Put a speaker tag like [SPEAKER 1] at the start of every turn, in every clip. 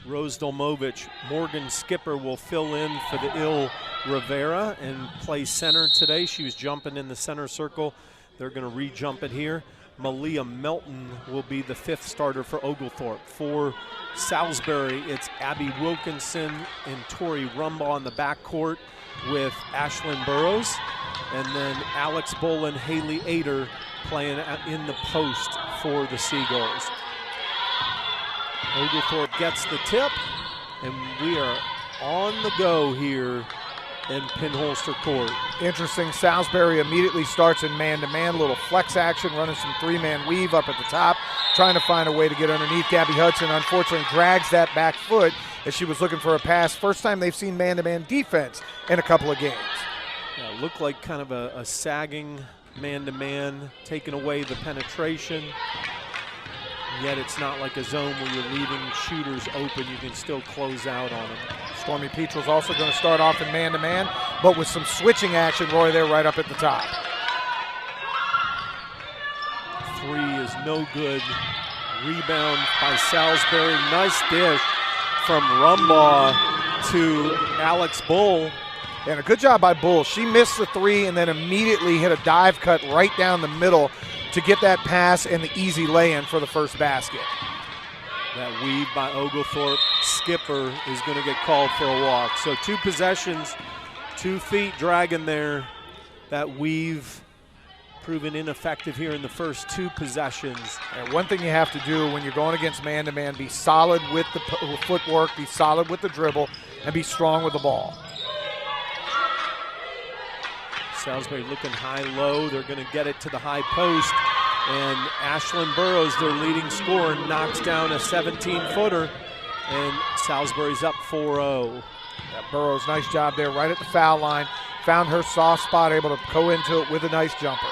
[SPEAKER 1] Rose Dolmovich. Morgan Skipper will fill in for the Il Rivera and play center today. She was jumping in the center circle. They're going to re-jump it here. Malia Melton will be the 5th starter for Oglethorpe. For Salisbury, it's Abby Wilkinson and Tori Rumbaugh in the backcourt with Ashlyn Burrows. And then Alex Bull and Haley Ader playing in the post for the Seagulls. Oglethorpe gets the tip, and we are on the go here in Pinholster Court.
[SPEAKER 2] Interesting, Salisbury immediately starts in man-to-man, a little flex action, running some 3-man weave up at the top, trying to find a way to get underneath. Gabby Hudson unfortunately drags that back foot as she was looking for a pass. First time they've seen man-to-man defense in a couple of games.
[SPEAKER 1] Yeah, looked like kind of a sagging man-to-man, taking away the penetration. Yet it's not like a zone where you're leaving shooters open. You can still close out on them.
[SPEAKER 2] Stormy Petrel's also going to start off in man-to-man, but with some switching action, Roy, there right up at the top.
[SPEAKER 1] 3 is no good. Rebound by Salisbury. Nice dish from Rumbaugh to Alex Bull.
[SPEAKER 2] And a good job by Bull. She missed the 3 and then immediately hit a dive cut right down the middle to get that pass and the easy lay-in for the first basket.
[SPEAKER 1] That weave by Oglethorpe. Skipper is going to get called for a walk. So 2 possessions, 2 feet dragging there. That weave proven ineffective here in the first 2 possessions.
[SPEAKER 2] And one thing you have to do when you're going against man-to-man, be solid with the footwork, be solid with the dribble, and be strong with the ball.
[SPEAKER 1] Salisbury looking high-low. They're going to get it to the high post. And Ashlyn Burrows, their leading scorer, knocks down a 17-footer. And Salisbury's up 4-0.
[SPEAKER 2] Yeah, Burrows, nice job there right at the foul line. Found her soft spot, able to go into it with a nice jumper.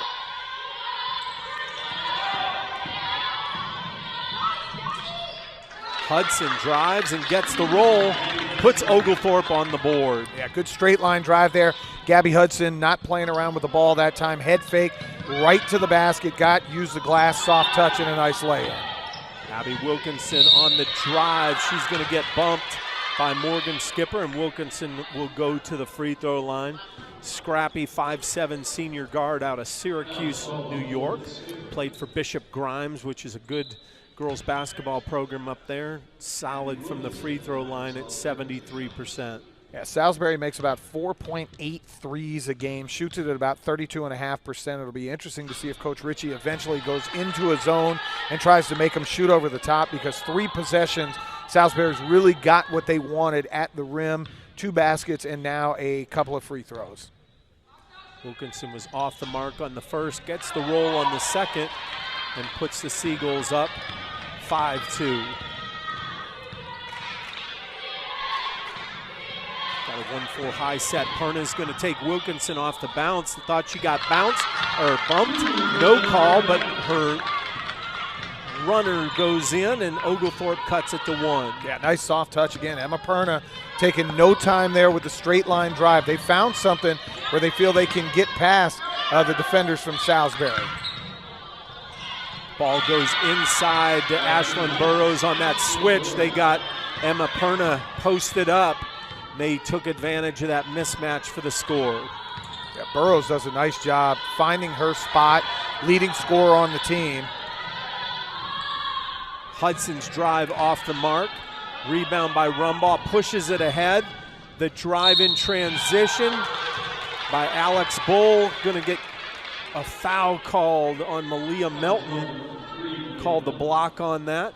[SPEAKER 1] Hudson drives and gets the roll, puts Oglethorpe on the board.
[SPEAKER 2] Yeah, good straight line drive there. Gabby Hudson not playing around with the ball that time. Head fake right to the basket. Used the glass, soft touch, and a nice lay-in.
[SPEAKER 1] Abby Wilkinson on the drive. She's going to get bumped by Morgan Skipper, and Wilkinson will go to the free throw line. Scrappy 5'7" senior guard out of Syracuse, New York. Played for Bishop Grimes, which is a good girls basketball program up there. Solid from the free throw line at 73%.
[SPEAKER 2] Yeah, Salisbury makes about 4.8 threes a game, shoots it at about 32.5%. It'll be interesting to see if Coach Ritchie eventually goes into a zone and tries to make them shoot over the top, because 3 possessions, Salisbury's really got what they wanted at the rim, 2 baskets, and now a couple of free throws.
[SPEAKER 1] Wilkinson was off the mark on the first, gets the roll on the second, and puts the Seagulls up 5-2. Got a 1-4 high set. Perna's going to take Wilkinson off the bounce. Thought she got bounced or bumped. No call, but her runner goes in, and Oglethorpe cuts it to 1.
[SPEAKER 2] Yeah, nice soft touch again. Emma Perna taking no time there with the straight line drive. They found something where they feel they can get past the defenders from Salisbury.
[SPEAKER 1] Ball goes inside to Ashlyn Burrows on that switch. They got Emma Perna posted up. They took advantage of that mismatch for the score.
[SPEAKER 2] Yeah, Burrows does a nice job finding her spot, leading scorer on the team.
[SPEAKER 1] Hudson's drive off the mark. Rebound by Rumbaugh, pushes it ahead. The drive in transition by Alex Bull. Going to get a foul called on Malia Melton. Called the block on that.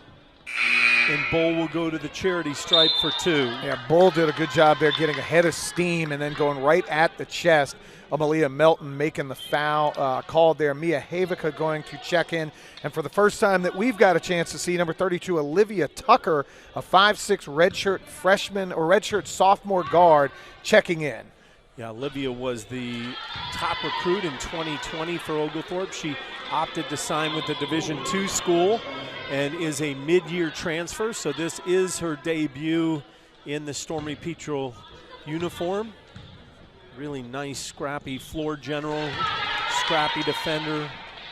[SPEAKER 1] And Bull will go to the charity stripe for 2.
[SPEAKER 2] Yeah, Bull did a good job there getting ahead of steam and then going right at the chest of Malia Melton, making the foul called there. Mia Havica going to check in. And for the first time that we've got a chance to see, number 32, Olivia Tucker, a 5'6" redshirt freshman or redshirt sophomore guard, checking in.
[SPEAKER 1] Yeah, Olivia was the top recruit in 2020 for Oglethorpe. She opted to sign with the Division II school and is a mid-year transfer, so this is her debut in the Stormy Petrel uniform. Really nice, scrappy floor general, scrappy defender,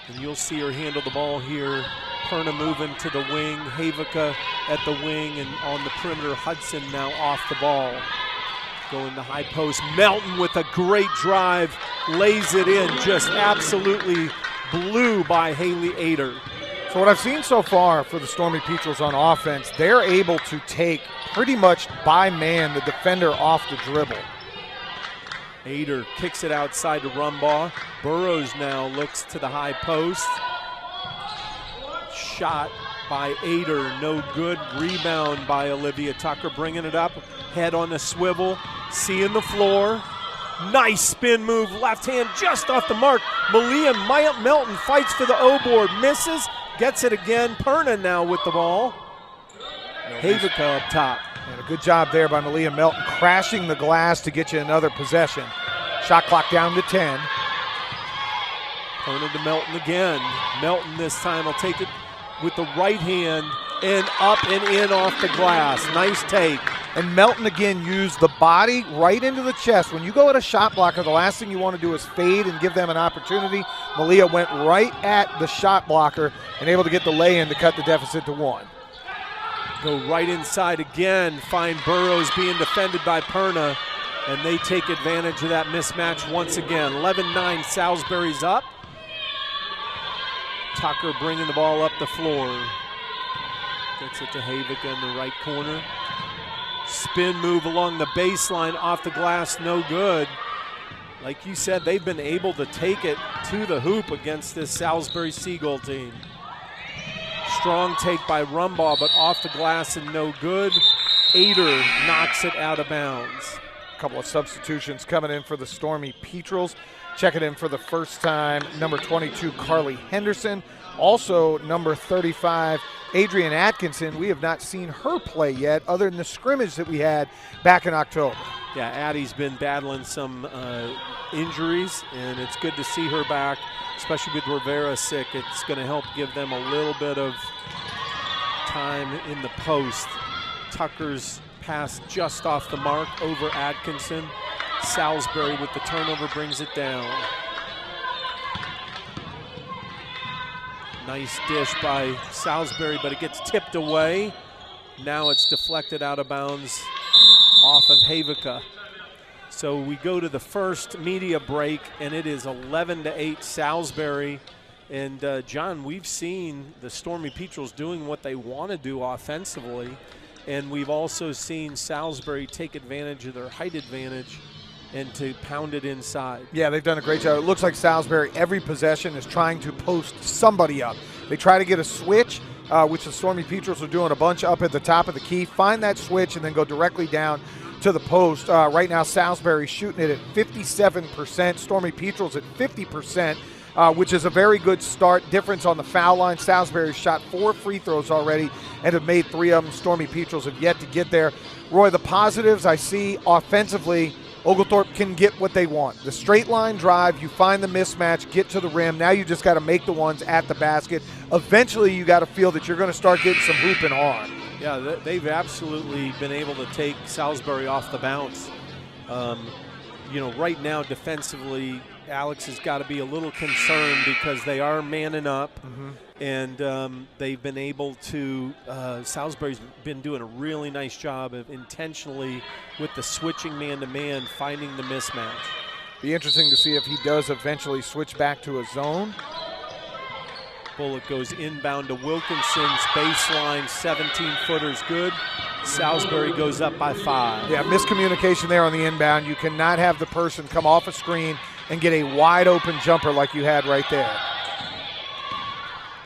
[SPEAKER 1] and you'll see her handle the ball here Perna moving to the wing, Havica at the wing, and on the perimeter, Hudson now off the ball. Going to high post, Melton with a great drive, lays it in, just absolutely blew by Haley Ader.
[SPEAKER 2] So what I've seen so far for the Stormy Petrels on offense, they're able to take pretty much by man the defender off the dribble.
[SPEAKER 1] Ader kicks it outside to Rumbaugh. Burrows now looks to the high post. Shot by Ader, no good. Rebound by Olivia Tucker, bringing it up. Head on the swivel, seeing the floor. Nice spin move, left hand just off the mark. Malia Melton fights for the O board, misses, gets it again. Perna now with the ball. Havica up top.
[SPEAKER 2] And a good job there by Malia Melton, crashing the glass to get you another possession. Shot clock down to 10.
[SPEAKER 1] Perna to Melton again. Melton this time will take it with the right hand and up and in off the glass. Nice take.
[SPEAKER 2] And Melton again used the body right into the chest. When you go at a shot blocker, the last thing you want to do is fade and give them an opportunity. Malia went right at the shot blocker and able to get the lay-in to cut the deficit to 1.
[SPEAKER 1] Go right inside again, find Burrows being defended by Perna, and they take advantage of that mismatch once again. 11-9, Salisbury's up. Tucker bringing the ball up the floor. Gets it to Havica in the right corner. Spin move along the baseline, off the glass, no good. Like you said, they've been able to take it to the hoop against this Salisbury Seagull team. Strong take by Rumbaugh, but off the glass and no good. Ader knocks it out of bounds.
[SPEAKER 2] A couple of substitutions coming in for the Stormy Petrels. Checking in for the first time, number 22, Carly Henderson. Also, number 35, Adrian Atkinson. We have not seen her play yet, other than the scrimmage that we had back in October.
[SPEAKER 1] Yeah, Addie's been battling some injuries, and it's good to see her back, especially with Rivera sick. It's going to help give them a little bit of time in the post. Tucker's pass just off the mark over Atkinson. Salisbury with the turnover brings it down. Nice dish by Salisbury, but it gets tipped away. Now it's deflected out of bounds off of Havica. So we go to the first media break, and it is 11-8 Salisbury. And John, we've seen the Stormy Petrels doing what they want to do offensively, and we've also seen Salisbury take advantage of their height advantage and to pound it inside.
[SPEAKER 2] Yeah, they've done a great job. It looks like Salisbury, every possession, is trying to post somebody up. They try to get a switch, which the Stormy Petrels are doing a bunch up at the top of the key. Find that switch and then go directly down to the post. Right now, Salisbury shooting it at 57%. Stormy Petrels at 50%, which is a very good start. Difference on the foul line. Salisbury shot 4 free throws already and have made 3 of them. Stormy Petrels have yet to get there. Roy, the positives I see offensively, Oglethorpe can get what they want. The straight line drive, you find the mismatch, get to the rim. Now you just got to make the ones at the basket. Eventually you got to feel that you're going to start getting some hooping on.
[SPEAKER 1] Yeah, they've absolutely been able to take Salisbury off the bounce. You know, right now defensively, Alex has got to be a little concerned because they are manning up, and they've been able to Salisbury's been doing a really nice job of intentionally, with the switching man-to-man, finding the mismatch.
[SPEAKER 2] Be interesting to see if he does eventually switch back to a zone.
[SPEAKER 1] Bullock goes inbound to Wilkinson's baseline, 17-footer's good. Salisbury goes up by 5.
[SPEAKER 2] Yeah, miscommunication there on the inbound. You cannot have the person come off a screen and get a wide open jumper like you had right there.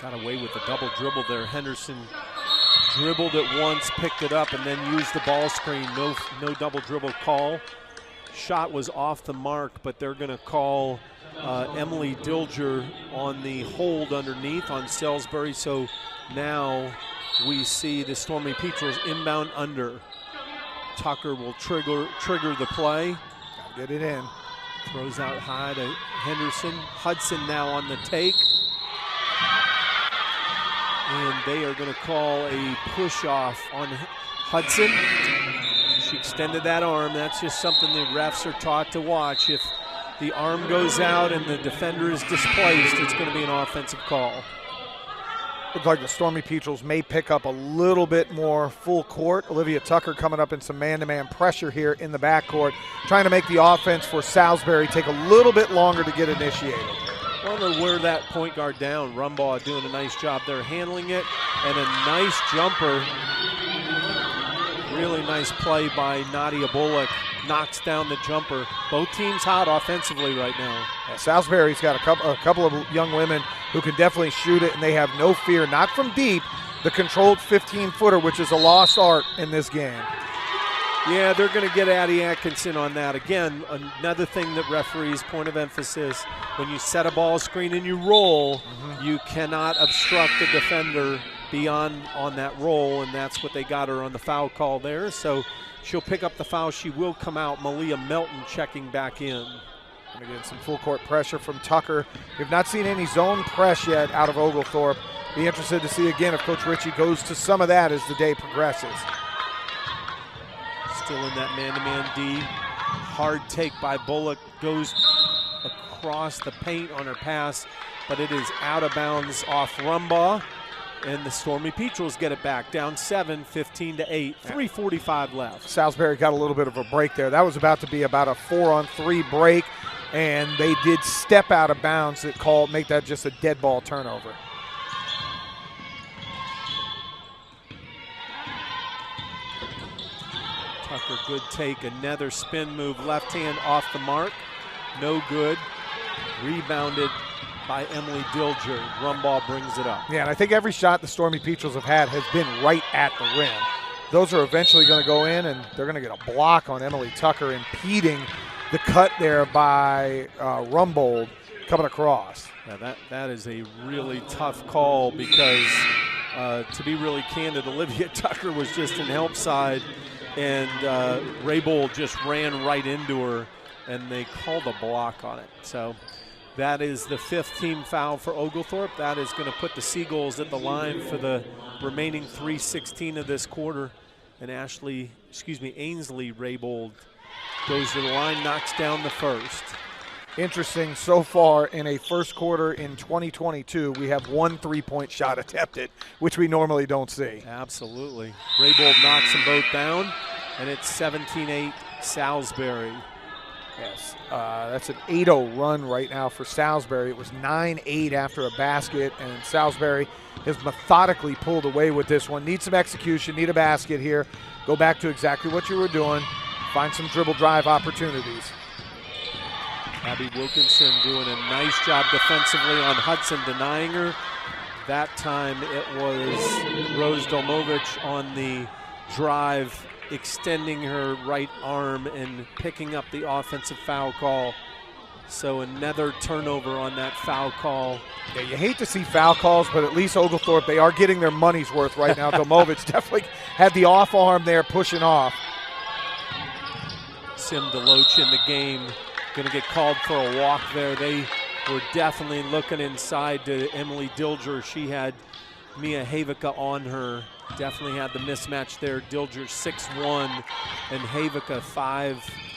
[SPEAKER 1] Got away with the double dribble there. Henderson dribbled it once, picked it up, and then used the ball screen. No double dribble call. Shot was off the mark, but they're going to call Emily Dilger on the hold underneath on Salisbury. So now we see the Stormy Petrels inbound under. Tucker will trigger the play.
[SPEAKER 2] Get it in.
[SPEAKER 1] Throws out high to Henderson. Hudson now on the take. And they are going to call a push-off on Hudson. She extended that arm. That's just something the refs are taught to watch. If the arm goes out and the defender is displaced, it's going to be an offensive call.
[SPEAKER 2] Looks like the Stormy Petrels may pick up a little bit more full court. Olivia Tucker coming up in some man-to-man pressure here in the backcourt, trying to make the offense for Salisbury take a little bit longer to get initiated.
[SPEAKER 1] Want to wear that point guard down. Rumbaugh doing a nice job there handling it, and a nice jumper. Really nice play by Nadia Bullock. Knocks down the jumper. Both teams hot offensively right now.
[SPEAKER 2] Yeah, Salisbury's got a couple of young women who can definitely shoot it, and they have no fear, not from deep, the controlled 15-footer, which is a lost art in this game.
[SPEAKER 1] Yeah, they're going to get Addie Atkinson on that. Again, another thing that referees, point of emphasis, when you set a ball screen and you roll, you cannot obstruct the defender beyond on that roll, and that's what they got her on the foul call there. So she'll pick up the foul. She will come out. Malia Melton checking back in.
[SPEAKER 2] And again, some full court pressure from Tucker. We've not seen any zone press yet out of Oglethorpe. Be interested to see again if Coach Ritchie goes to some of that as the day progresses.
[SPEAKER 1] Still in that man-to-man D. Hard take by Bullock. Goes across the paint on her pass, but it is out of bounds off Rumbaugh. And the Stormy Petrels get it back, down 7, 15-8, 3:45 left.
[SPEAKER 2] Salisbury got a little bit of a break there. That was about to be about a 4-on-3 break, and they did step out of bounds that make that just a dead ball turnover.
[SPEAKER 1] Tucker, good take, another spin move, left hand off the mark, no good. Rebounded by Emily Dilger. Rumbaugh brings it up.
[SPEAKER 2] Yeah, and I think every shot the Stormy Petrels have had has been right at the rim. Those are eventually going to go in, and they're going to get a block on Emily Tucker, impeding the cut there by Rumbold coming across.
[SPEAKER 1] Yeah, that is a really tough call because, to be really candid, Olivia Tucker was just in help side, and Raybold just ran right into her, and they called a block on it. So that is the 5th team foul for Oglethorpe. That is going to put the Seagulls at the line for the remaining 3:16 of this quarter. And Ainsley Raybold goes to the line, knocks down the first.
[SPEAKER 2] Interesting, so far in a first quarter in 2022, we have 1 3-point shot attempted, which we normally don't see.
[SPEAKER 1] Absolutely. Raybold knocks them both down, and it's 17-8 Salisbury.
[SPEAKER 2] Yes, that's an 8-0 run right now for Salisbury. It was 9-8 after a basket, and Salisbury has methodically pulled away with this one. Need some execution, need a basket here. Go back to exactly what you were doing. Find some dribble drive opportunities.
[SPEAKER 1] Abby Wilkinson doing a nice job defensively on Hudson, denying her. That time it was Rose Dolmovich on the drive, extending her right arm and picking up the offensive foul call. So another turnover on that foul call.
[SPEAKER 2] Yeah, you hate to see foul calls, but at least Oglethorpe, they are getting their money's worth right now. Dolmovich definitely had the off arm there pushing off.
[SPEAKER 1] Sim Deloach in the game, going to get called for a walk there. They were definitely looking inside to Emily Dilger. She had Mia Havica on her. Definitely had the mismatch there. Dilger 6'1", and Havica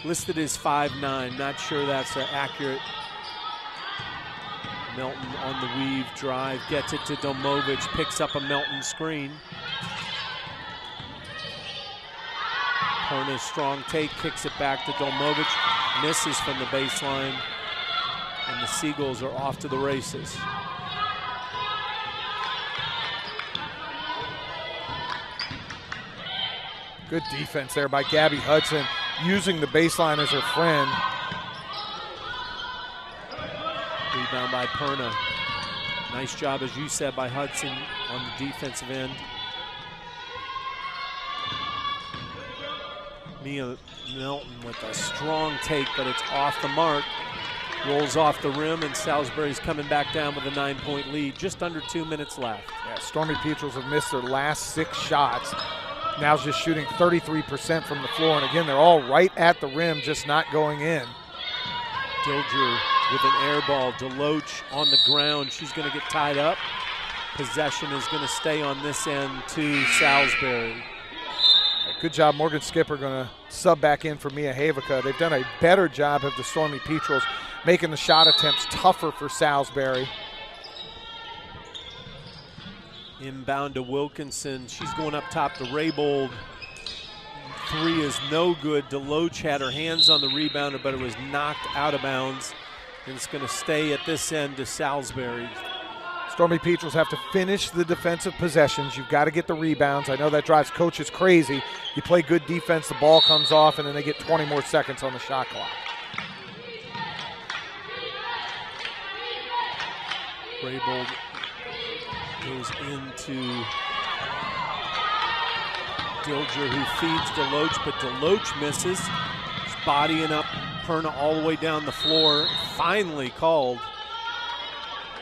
[SPEAKER 1] listed as 5'9". Not sure that's accurate. Melton on the weave drive, gets it to Dolmovich, picks up a Melton screen. Perna's strong take, kicks it back to Dolmovich, misses from the baseline, and the Seagulls are off to the races.
[SPEAKER 2] Good defense there by Gabby Hudson, using the baseline as her friend.
[SPEAKER 1] Rebound by Perna. Nice job, as you said, by Hudson on the defensive end. Mia Melton with a strong take, but it's off the mark. Rolls off the rim, and Salisbury's coming back down with a 9-point lead. Just under 2 minutes left.
[SPEAKER 2] Yeah, Stormy Petrels have missed their last 6 shots. Now just shooting 33% from the floor, and again, they're all right at the rim, just not going in.
[SPEAKER 1] Dilger with an air ball. Deloach on the ground. She's going to get tied up. Possession is going to stay on this end to Salisbury.
[SPEAKER 2] Good job, Morgan Skipper going to sub back in for Mia Havica. They've done a better job of the Stormy Petrels making the shot attempts tougher for Salisbury.
[SPEAKER 1] Inbound to Wilkinson. She's going up top to Raybold. Three is no good. Deloach had her hands on the rebounder, but it was knocked out of bounds. And it's going to stay at this end to Salisbury.
[SPEAKER 2] Stormy Petrels have to finish the defensive possessions. You've got to get the rebounds. I know that drives coaches crazy. You play good defense, the ball comes off, and then they get 20 more seconds on the shot clock.
[SPEAKER 1] Raybold goes into Dilger, who feeds Deloach, but Deloach misses. She's bodying up Perna all the way down the floor. Finally called.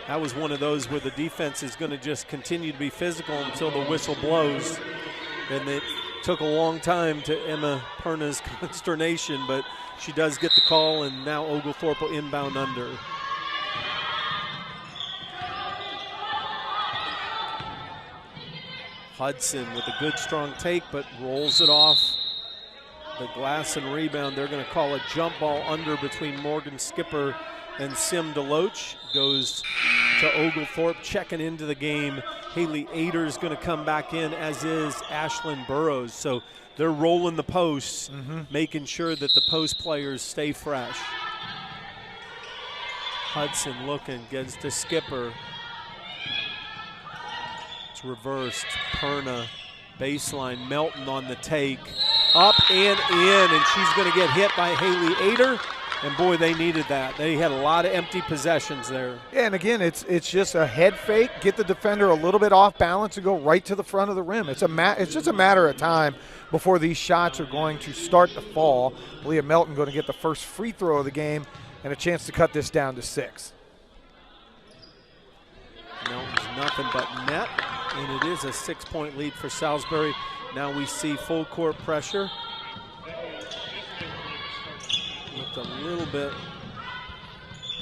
[SPEAKER 1] That was one of those where the defense is going to just continue to be physical until the whistle blows. And it took a long time to Emma Perna's consternation, but she does get the call, and now Oglethorpe will inbound under. Hudson with a good strong take, but rolls it off the glass and rebound. They're going to call a jump ball under between Morgan Skipper and Sim Deloach. Goes to Oglethorpe, checking into the game. Haley Ader is going to come back in, as is Ashlyn Burrows. So they're rolling the posts, making sure that the post players stay fresh. Hudson looking, gets to Skipper. It's reversed. Perna, baseline, Melton on the take. Up and in, and she's going to get hit by Haley Ader. And boy, they needed that. They had a lot of empty possessions there.
[SPEAKER 2] Yeah, and again, it's just a head fake, get the defender a little bit off balance and go right to the front of the rim. It's just a matter of time before these shots are going to start to fall. Leah Melton going to get the first free throw of the game and a chance to cut this down to 6.
[SPEAKER 1] Melton's nothing but net, and it is a 6-point lead for Salisbury. Now we see full court pressure. Looked a little bit,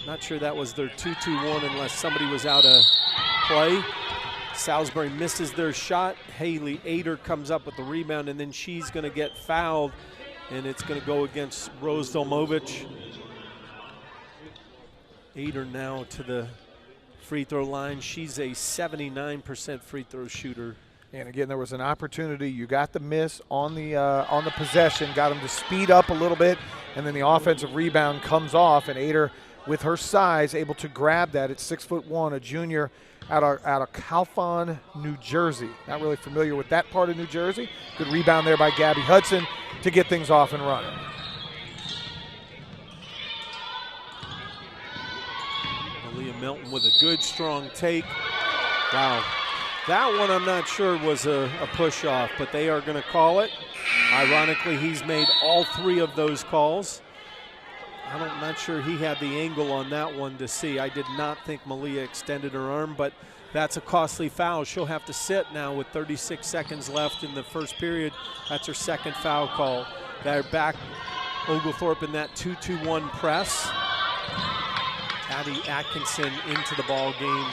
[SPEAKER 1] not sure that was their 2-2-1 unless somebody was out of play. Salisbury misses their shot. Haley Ader comes up with the rebound, and then she's going to get fouled, and it's going to go against Rose Dolmovich. Ader now to the free throw line. She's a 79% free throw shooter.
[SPEAKER 2] And again, there was an opportunity. You got the miss on the possession, got them to speed up a little bit, and then the offensive rebound comes off, and Ader, with her size, able to grab that. It's 6'1", a junior out of Calfon, New Jersey. Not really familiar with that part of New Jersey. Good rebound there by Gabby Hudson to get things off and running.
[SPEAKER 1] Leah Melton with a good, strong take. Wow. That one I'm not sure was a push-off, but they are going to call it. Ironically, he's made all 3 of those calls. I'm not sure he had the angle on that one to see. I did not think Malia extended her arm, but that's a costly foul. She'll have to sit now with 36 seconds left in the first period. That's her second foul call. They're back, Oglethorpe, in that 2-2-1 press. Addie Atkinson into the ball game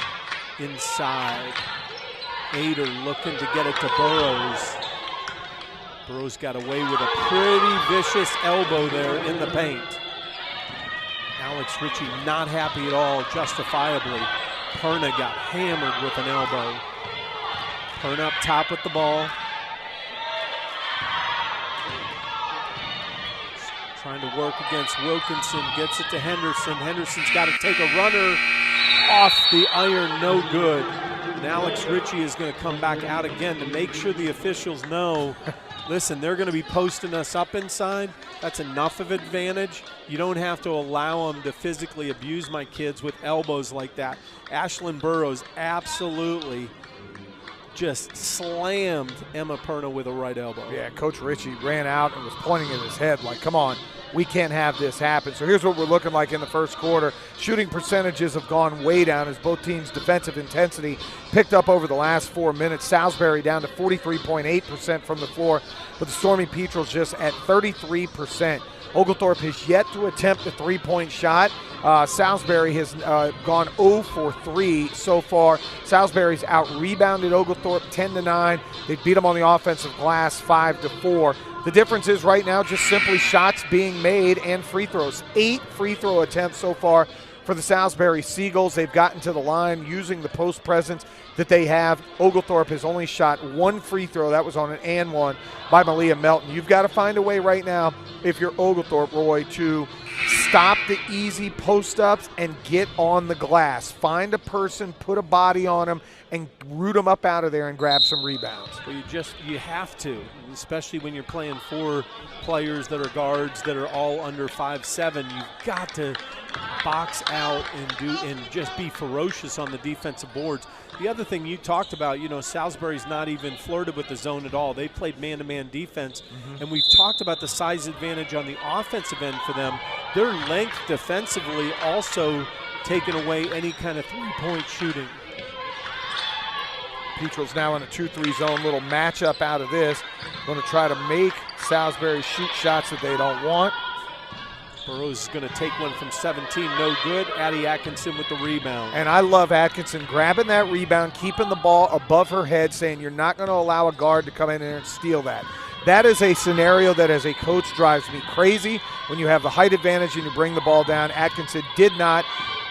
[SPEAKER 1] inside. Ader looking to get it to Burrows. Burrows got away with a pretty vicious elbow there in the paint. Alex Ritchie not happy at all, justifiably. Perna got hammered with an elbow. Perna up top with the ball. Trying to work against Wilkinson, gets it to Henderson. Henderson's got to take a runner off the iron, no good. And Alex Ritchie is going to come back out again to make sure the officials know, listen, they're going to be posting us up inside. That's enough of advantage. You don't have to allow them to physically abuse my kids with elbows like that. Ashlyn Burrows absolutely just slammed Emma Perna with a right elbow.
[SPEAKER 2] Yeah, Coach Ritchie ran out and was pointing at his head like, come on, we can't have this happen. So here's what we're looking like in the first quarter. Shooting percentages have gone way down as both teams' defensive intensity picked up over the last 4 minutes. Salisbury down to 43.8% from the floor, but the Stormy Petrels just at 33%. Oglethorpe has yet to attempt a three-point shot. Salisbury has gone 0 for 3 so far. Salisbury's out-rebounded Oglethorpe 10-9. They beat them on the offensive glass 5-4. The difference is right now just simply shots being made and free throws. 8 free throw attempts so far for the Salisbury Seagulls. They've gotten to the line using the post presence that they have. Oglethorpe has only shot one free throw. That was on an and one by Malia Melton. You've got to find a way right now, if you're Oglethorpe, Roy, to stop the easy post-ups and get on the glass. Find a person, put a body on them, and root them up out of there and grab some rebounds.
[SPEAKER 1] Well, you have to, especially when you're playing 4 players that are guards that are all under 5'7". You've got to box out and just be ferocious on the defensive boards. The other thing you talked about, Salisbury's not even flirted with the zone at all. They played man-to-man defense, and we've talked about the size advantage on the offensive end for them. Their length defensively also taking away any kind of three-point shooting.
[SPEAKER 2] Petrel's now in a 2-3 zone, little matchup out of this. Going to try to make Salisbury shoot shots that they don't want.
[SPEAKER 1] Burrows is going to take one from 17, no good. Addie Atkinson with the rebound.
[SPEAKER 2] And I love Atkinson grabbing that rebound, keeping the ball above her head, saying you're not going to allow a guard to come in there and steal that. That is a scenario that as a coach drives me crazy. When you have the height advantage and you bring the ball down, Atkinson did not.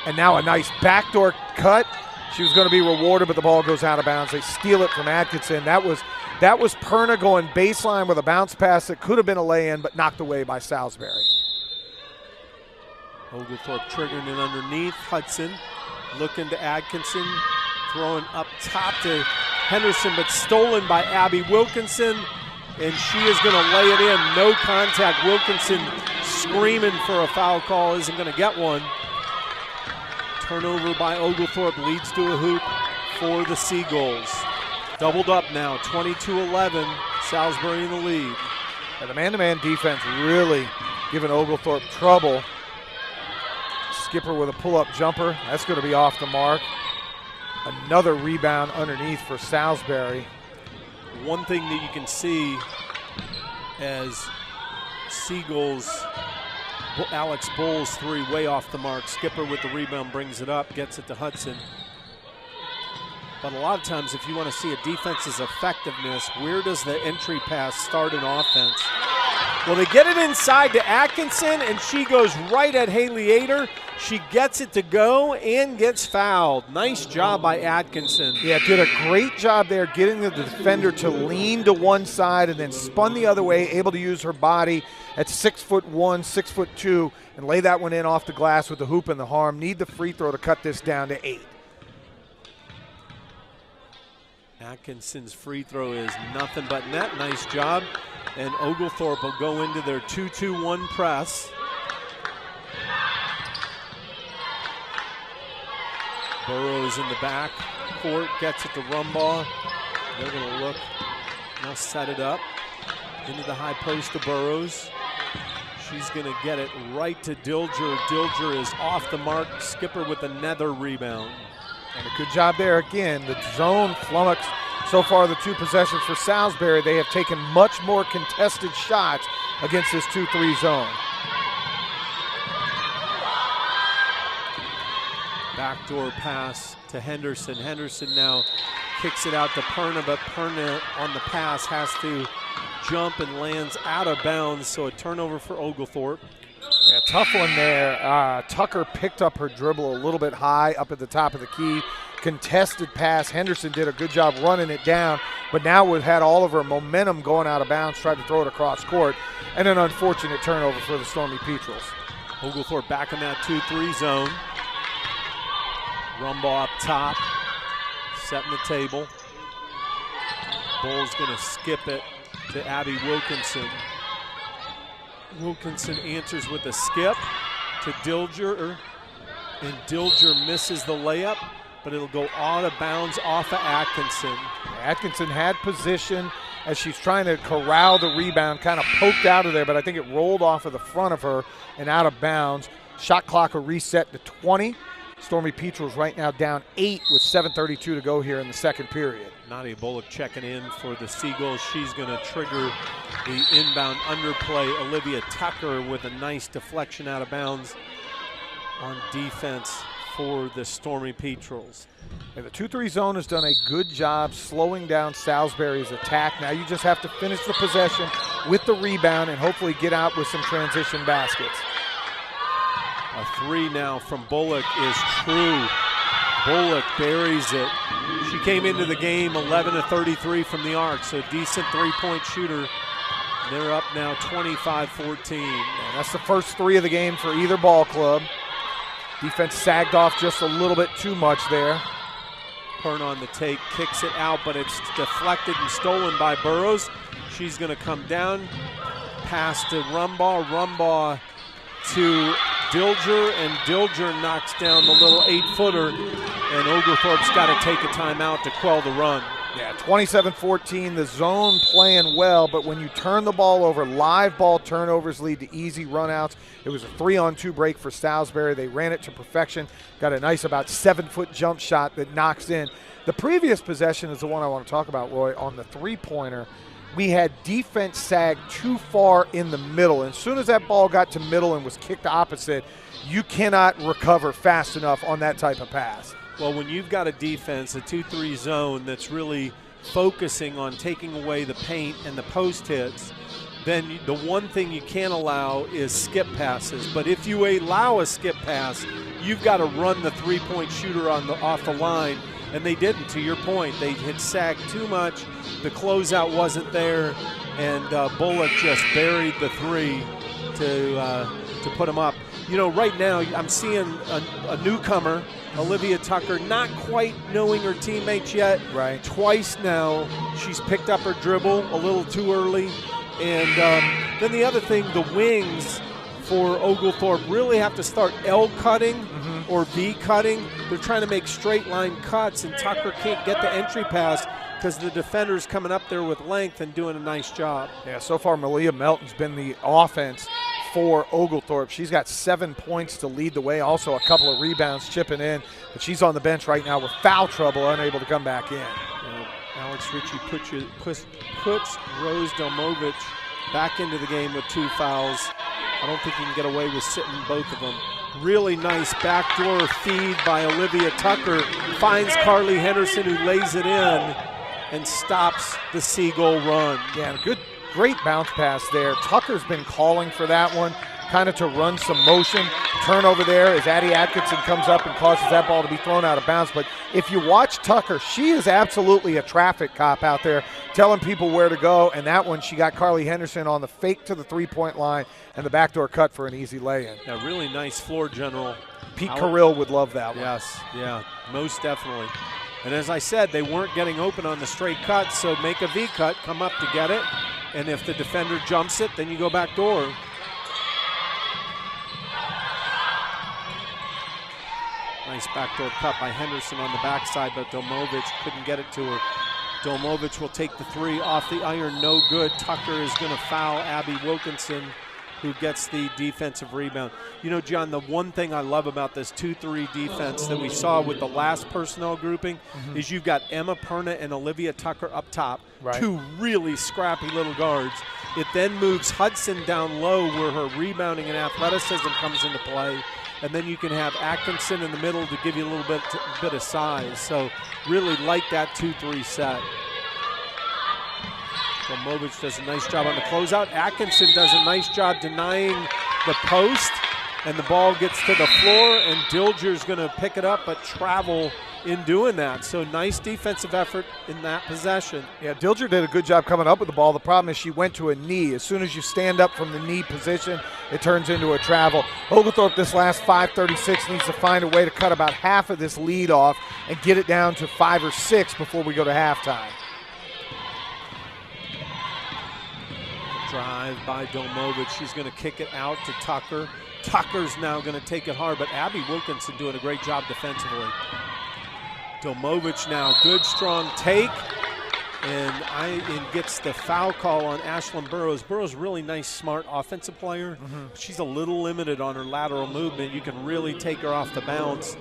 [SPEAKER 2] And now a nice backdoor cut. She was going to be rewarded, but the ball goes out of bounds. They steal it from Atkinson. That was Perna going baseline with a bounce pass that could have been a lay-in, but knocked away by Salisbury.
[SPEAKER 1] Oglethorpe triggering it underneath. Hudson looking to Atkinson, throwing up top to Henderson, but stolen by Abby Wilkinson, and she is going to lay it in. No contact. Wilkinson screaming for a foul call, isn't going to get one. Turnover by Oglethorpe leads to a hoop for the Seagulls. Doubled up now, 22-11, Salisbury in the lead.
[SPEAKER 2] And the man-to-man defense really giving Oglethorpe trouble. Skipper with a pull-up jumper. That's going to be off the mark. Another rebound underneath for Salisbury.
[SPEAKER 1] One thing that you can see as Seagulls, Alex Bull's 3 way off the mark. Skipper with the rebound brings it up, gets it to Hudson. But a lot of times if you want to see a defense's effectiveness, where does the entry pass start an offense? Well, they get it inside to Atkinson, and she goes right at Haley Ader. She gets it to go and gets fouled. Nice job by Atkinson.
[SPEAKER 2] Yeah, did a great job there getting the defender to lean to one side and then spun the other way, able to use her body at 6'1", 6'2", and lay that one in off the glass with the hoop and the harm. Need the free throw to cut this down to 8.
[SPEAKER 1] Atkinson's free throw is nothing but net. Nice job. And Oglethorpe will go into their 2-2-1 press. Burrows in the back court, gets it to Rumbaugh. They're going to look, they'll set it up into the high post to Burrows. She's going to get it right to Dilger. Dilger is off the mark. Skipper with another rebound.
[SPEAKER 2] And a good job there again. The zone flummoxed so far the 2 possessions for Salisbury. They have taken much more contested shots against this 2-3 zone.
[SPEAKER 1] Backdoor pass to Henderson. Henderson now kicks it out to Perna, but Perna on the pass has to jump and lands out of bounds, so a turnover for Oglethorpe.
[SPEAKER 2] Yeah, tough one there. Tucker picked up her dribble a little bit high up at the top of the key. Contested pass. Henderson did a good job running it down, but now we've had all of her momentum going out of bounds, tried to throw it across court, and an unfortunate turnover for the Stormy Petrels.
[SPEAKER 1] Oglethorpe back in that 2-3 zone. Rumbaugh up top, setting the table. Bull's going to skip it to Abby Wilkinson. Wilkinson answers with a skip to Dilger, and Dilger misses the layup, but it'll go out of bounds off of Atkinson.
[SPEAKER 2] Atkinson had position as she's trying to corral the rebound, kind of poked out of there, but I think it rolled off of the front of her and out of bounds. Shot clock will reset to 20. Stormy Petrels right now down 8 with 7:32 to go here in the second period.
[SPEAKER 1] Nadia Bullock checking in for the Seagulls. She's going to trigger the inbound underplay. Olivia Tucker with a nice deflection out of bounds on defense for the Stormy Petrels.
[SPEAKER 2] And the 2-3 zone has done a good job slowing down Salisbury's attack. Now you just have to finish the possession with the rebound and hopefully get out with some transition baskets.
[SPEAKER 1] A three now from Bullock is true. Bullock buries it. She came into the game 11 of 33 from the arc, so decent three-point shooter. They're up now 25-14.
[SPEAKER 2] And that's the first three of the game for either ball club. Defense sagged off just a little bit too much there.
[SPEAKER 1] Pern on the take, kicks it out, but it's deflected and stolen by Burrows. She's going to come down, pass to Rumbaugh to Dilger, and Dilger knocks down the little 8-footer, and Oglethorpe's got to take a timeout to quell the run.
[SPEAKER 2] Yeah, 27-14, the zone playing well, but when you turn the ball over, live ball turnovers lead to easy runouts. It was a 3-on-2 break for Salisbury. They ran it to perfection, got a nice about 7-foot jump shot that knocks in. The previous possession is the one I want to talk about, Roy, on the three-pointer. We had defense sag too far in the middle. And as soon as that ball got to middle and was kicked opposite, you cannot recover fast enough on that type of pass.
[SPEAKER 1] Well, when you've got a defense, a 2-3 zone that's really focusing on taking away the paint and the post hits, then the one thing you can't allow is skip passes. But if you allow a skip pass, you've got to run the three-point shooter off the line, and they didn't. To your point, they had sagged too much. The closeout wasn't there, and Bullock just buried the three to put them up. You know, right now I'm seeing a newcomer, Olivia Tucker, not quite knowing her teammates yet.
[SPEAKER 2] Right.
[SPEAKER 1] Twice now she's picked up her dribble a little too early. And then the other thing, the wings for Oglethorpe really have to start L cutting or V cutting. They're trying to make straight line cuts, and Tucker can't get the entry pass because the defender's coming up there with length and doing a nice job.
[SPEAKER 2] Yeah, so far Malia Melton's been the offense for Oglethorpe. She's got 7 points to lead the way, also a couple of rebounds chipping in, but she's on the bench right now with foul trouble, unable to come back in.
[SPEAKER 1] Alex Ritchie puts Rose Delmovich back into the game with 2 fouls. I don't think he can get away with sitting both of them. Really nice backdoor feed by Olivia Tucker. Finds Carly Henderson, who lays it in and stops the Seagull run.
[SPEAKER 2] Yeah, great bounce pass there. Tucker's been calling for that one, kind of to run some motion. Turnover there as Addie Atkinson comes up and causes that ball to be thrown out of bounds. But if you watch Tucker, she is absolutely a traffic cop out there, telling people where to go. And that one, she got Carly Henderson on the fake to the three-point line and the backdoor cut for an easy lay-in.
[SPEAKER 1] Yeah, really nice floor general.
[SPEAKER 2] Pete Carrill would love that one.
[SPEAKER 1] Yes, yeah, most definitely. And as I said, they weren't getting open on the straight cut, so make a V cut, come up to get it. And if the defender jumps it, then you go back door. Nice backdoor cut by Henderson on the backside, but Delmovich couldn't get it to her. Delmovich will take the three off the iron, no good. Tucker is going to foul Abby Wilkinson, who gets the defensive rebound. You know, John, the one thing I love about this 2-3 defense that we saw with the last personnel grouping is you've got Emma Perna and Olivia Tucker up top, two really scrappy little guards. It then moves Hudson down low where her rebounding and athleticism comes into play. And then you can have Atkinson in the middle to give you a little bit of size. So really like that 2-3 set. Delmovich does a nice job on the closeout. Atkinson does a nice job denying the post, and the ball gets to the floor, and Dilger's going to pick it up but travel in doing that. So nice defensive effort in that possession. Yeah,
[SPEAKER 2] Dilger did a good job coming up with the ball. The problem is she went to a knee. As soon as you stand up from the knee position, it turns into a travel. Oglethorpe this last 5:36 needs to find a way to cut about half of this lead off and get it down to 5 or 6 before we go to halftime.
[SPEAKER 1] Drive by Delmovich. She's going to kick it out to Tucker. Tucker's now going to take it hard, but Abby Wilkinson doing a great job defensively. Delmovich now, good strong take, and gets the foul call on Ashlyn Burrows. Burrows really nice, smart offensive player. She's a little limited on her lateral movement. You can really take her off the bounce,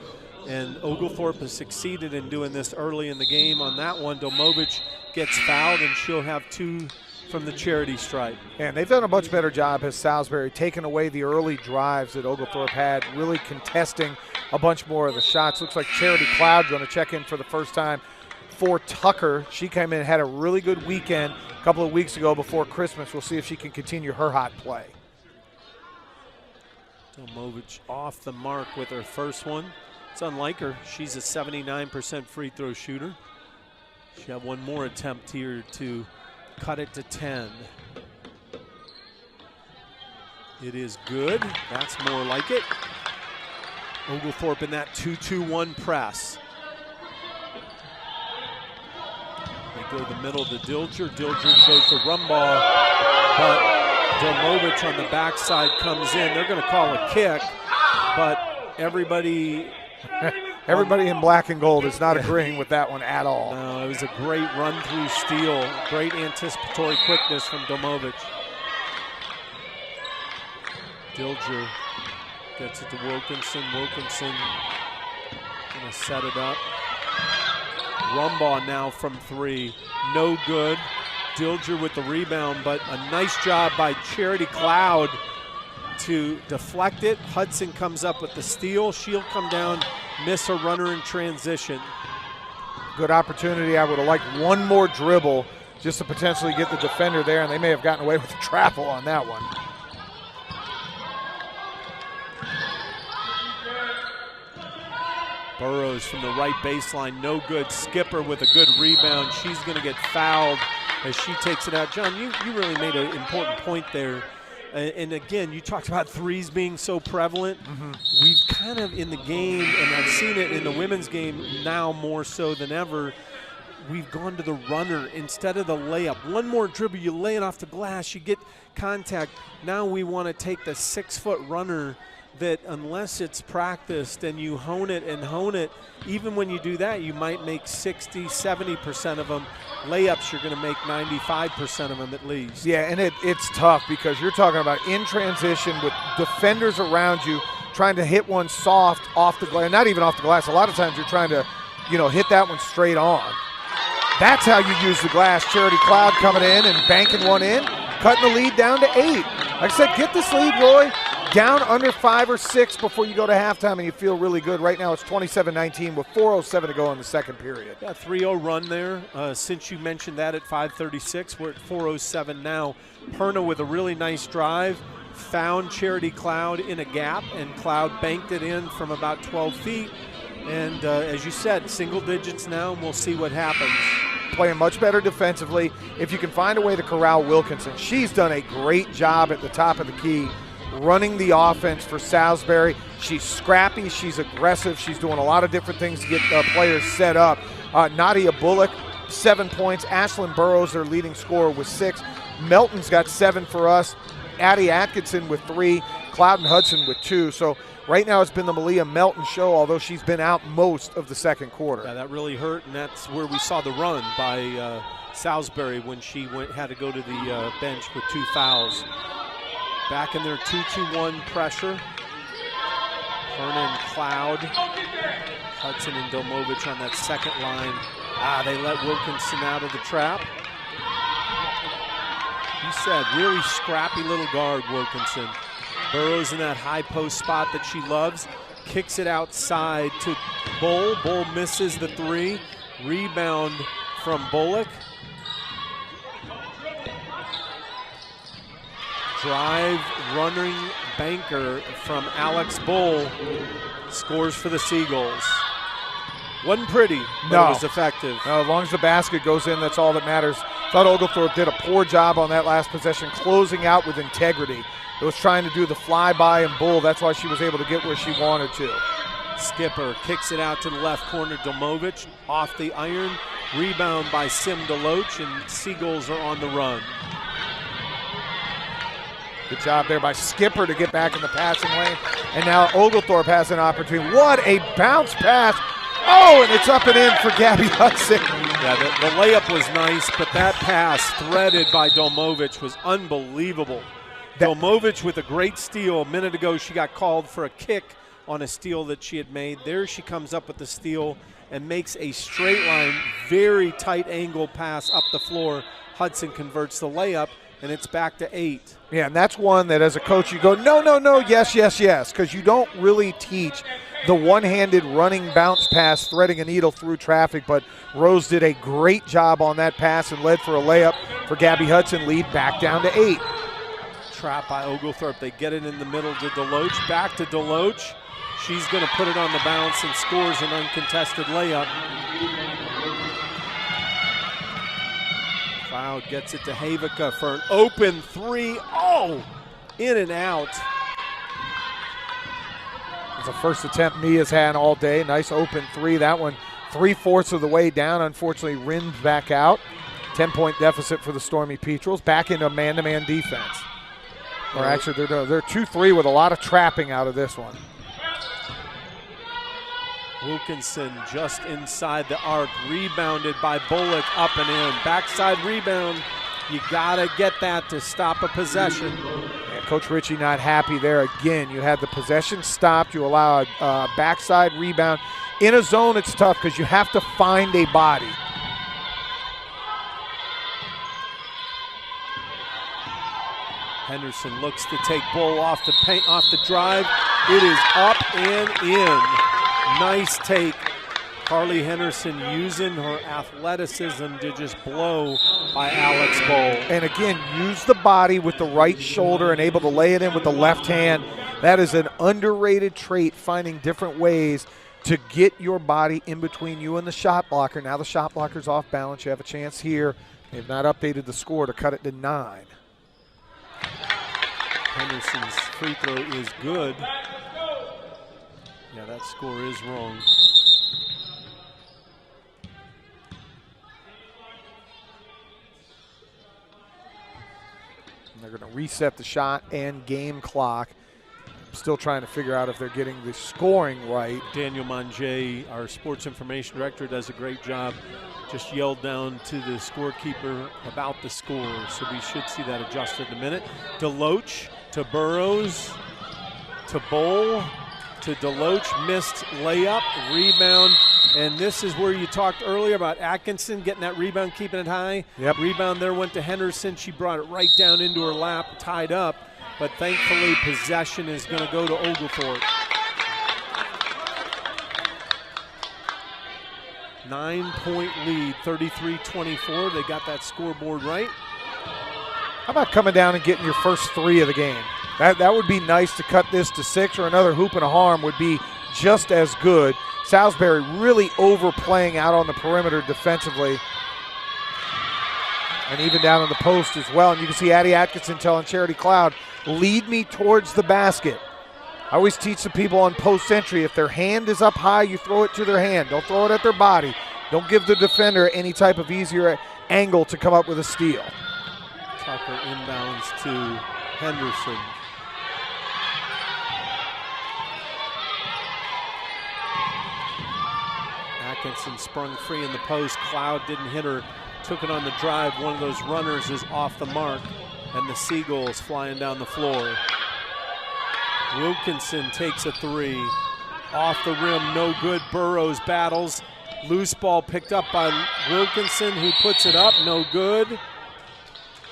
[SPEAKER 1] and Oglethorpe has succeeded in doing this early in the game. On that one, Delmovich gets fouled, and she'll have 2 from the charity stripe.
[SPEAKER 2] And they've done a much better job as Salisbury, taking away the early drives that Oglethorpe had, really contesting a bunch more of the shots. Looks like Charity Cloud going to check in for the first time for Tucker. She came in, had a really good weekend a couple of weeks ago before Christmas. We'll see if she can continue her hot play.
[SPEAKER 1] Domovich off the mark with her first one. It's unlike her. She's a 79% free throw shooter. She had one more attempt here to cut it to 10. It is good. That's more like it. Oglethorpe in that 2-2-1 press. They go the middle to Dilger. Dilger goes to Rumbaugh, but Domovich on the backside comes in. They're going to call a kick, but everybody
[SPEAKER 2] in black and gold is not agreeing with that one at all.
[SPEAKER 1] No, it was a great run-through steal. Great anticipatory quickness from Domovich. Dilger gets it to Wilkinson. Wilkinson going to set it up. Rumbaugh now from 3. No good. Dilger with the rebound, but a nice job by Charity Cloud to deflect it. Hudson comes up with the steal. She'll come down, miss a runner in transition.
[SPEAKER 2] Good opportunity. I would have liked one more dribble just to potentially get the defender there, and they may have gotten away with the travel on that one.
[SPEAKER 1] Burrows from the right baseline, no good. Skipper with a good rebound. She's going to get fouled as she takes it out. John, you really made an important point there. And again, you talked about threes being so prevalent. We've kind of in the game, and I've seen it in the women's game now more so than ever, we've gone to the runner instead of the layup. One more dribble, you lay it off the glass, you get contact. Now we want to take the 6-foot runner that unless it's practiced and you hone it, even when you do that, you might make 60, 70% of them. Layups, you're going to make 95% of them at least.
[SPEAKER 2] Yeah, and it's tough because you're talking about in transition with defenders around you trying to hit one soft off the glass, not even off the glass. A lot of times you're trying to, hit that one straight on. That's how you use the glass. Charity Cloud coming in and banking one in, cutting the lead down to 8. Like I said, get this lead, Roy. Down under 5 or 6 before you go to halftime, and you feel really good. Right now it's 27-19 with 4:07 to go in the second period.
[SPEAKER 1] Yeah, 3-0 run there. Since you mentioned that at 5:36, we're at 4:07 now. Perna with a really nice drive, found Charity Cloud in a gap, and Cloud banked it in from about 12 feet. And as you said, single digits now, and we'll see what happens.
[SPEAKER 2] Playing much better defensively. If you can find a way to corral Wilkinson, she's done a great job at the top of the key, running the offense for Salisbury. She's scrappy, she's aggressive, she's doing a lot of different things to get players set up. Nadia Bullock, 7 points. Ashlyn Burrows, their leading scorer, with 6. Melton's got 7 for us. Addie Atkinson with 3. Clouden Hudson with 2. So right now it's been the Malia Melton show, although she's been out most of the second quarter.
[SPEAKER 1] Yeah, that really hurt, and that's where we saw the run by Salisbury when she had to go to the bench with 2 fouls. Back in their 2-2-1 pressure. Perna and Cloud. Hudson and Domovich on that second line. They let Wilkinson out of the trap. He said, really scrappy little guard, Wilkinson. Burrows in that high post spot that she loves. Kicks it outside to Bull. Bull misses the 3. Rebound from Bullock. Drive, running banker from Alex Bull, scores for the Seagulls. Wasn't pretty, but it was effective.
[SPEAKER 2] No, as long as the basket goes in, that's all that matters. Thought Oglethorpe did a poor job on that last possession, closing out with integrity. It was trying to do the flyby and Bull. That's why she was able to get where she wanted to.
[SPEAKER 1] Skipper kicks it out to the left corner. Domovich off the iron. Rebound by Sim DeLoach, and Seagulls are on the run.
[SPEAKER 2] Good job there by Skipper to get back in the passing lane. And now Oglethorpe has an opportunity. What a bounce pass. Oh, and it's up and in for Gabby Hudson.
[SPEAKER 1] Yeah, the layup was nice, but that pass threaded by Domovich was unbelievable. Domovich with a great steal. A minute ago, she got called for a kick on a steal that she had made. There she comes up with the steal and makes a straight line, very tight angle pass up the floor. Hudson converts the layup, and it's back to 8.
[SPEAKER 2] Yeah, and that's one that as a coach you go, no, yes, because you don't really teach the one-handed running bounce pass, threading a needle through traffic, but Rose did a great job on that pass and led for a layup for Gabby Hudson. Lead back down to 8.
[SPEAKER 1] trap by Oglethorpe. They get it in the middle to Deloach. Back to Deloach. She's going to put it on the bounce and scores an uncontested layup. Cloud gets it to Havica for an open three. Oh, in and out.
[SPEAKER 2] It's the first attempt Mia's had all day. Nice open three. That one 3/4 of the way down. Unfortunately, rims back out. 10-point deficit for the Stormy Petrels. Back into man-to-man defense. Or actually, they're 2-3 with a lot of trapping out of this one.
[SPEAKER 1] Wilkinson just inside the arc, rebounded by Bullock, up and in. Backside rebound. You gotta get that to stop a possession.
[SPEAKER 2] Yeah, Coach Ritchie not happy there again. You had the possession stopped. You allow a backside rebound. In a zone, it's tough because you have to find a body.
[SPEAKER 1] Henderson looks to take Bull off the paint, off the drive. It is up and in. Nice take. Carly Henderson using her athleticism to just blow by Alex Bull.
[SPEAKER 2] And again, use the body with the right shoulder and able to lay it in with the left hand. That is an underrated trait, finding different ways to get your body in between you and the shot blocker. Now the shot blocker's off balance. You have a chance here. They've not updated the score to cut it to 9.
[SPEAKER 1] Henderson's free throw is good. Yeah, that score is wrong.
[SPEAKER 2] And they're going to reset the shot and game clock. Still trying to figure out if they're getting the scoring right.
[SPEAKER 1] Daniel Monge, our sports information director, does a great job. Just yelled down to the scorekeeper about the score, so we should see that adjusted in a minute. Deloach to Burrows, to Bowl, to Deloach, missed layup, rebound, and this is where you talked earlier about Atkinson getting that rebound, keeping it high.
[SPEAKER 2] Yep.
[SPEAKER 1] Rebound there went to Henderson. She brought it right down into her lap, tied up, but thankfully possession is going to go to Oglethorpe. 9-point lead, 33-24. They got that scoreboard right.
[SPEAKER 2] How about coming down and getting your first 3 of the game? That would be nice to cut this to 6, or another hoop and a harm would be just as good. Salisbury really overplaying out on the perimeter defensively. And even down on the post as well. And you can see Addie Atkinson telling Charity Cloud, lead me towards the basket. I always teach the people on post entry, if their hand is up high, you throw it to their hand. Don't throw it at their body. Don't give the defender any type of easier angle to come up with a steal.
[SPEAKER 1] Tucker inbounds to Henderson. Atkinson sprung free in the post. Cloud didn't hit her. Took it on the drive. One of those runners is off the mark, and the Seagulls flying down the floor. Wilkinson takes a 3. Off the rim, no good. Burrows battles. Loose ball picked up by Wilkinson, who puts it up, no good.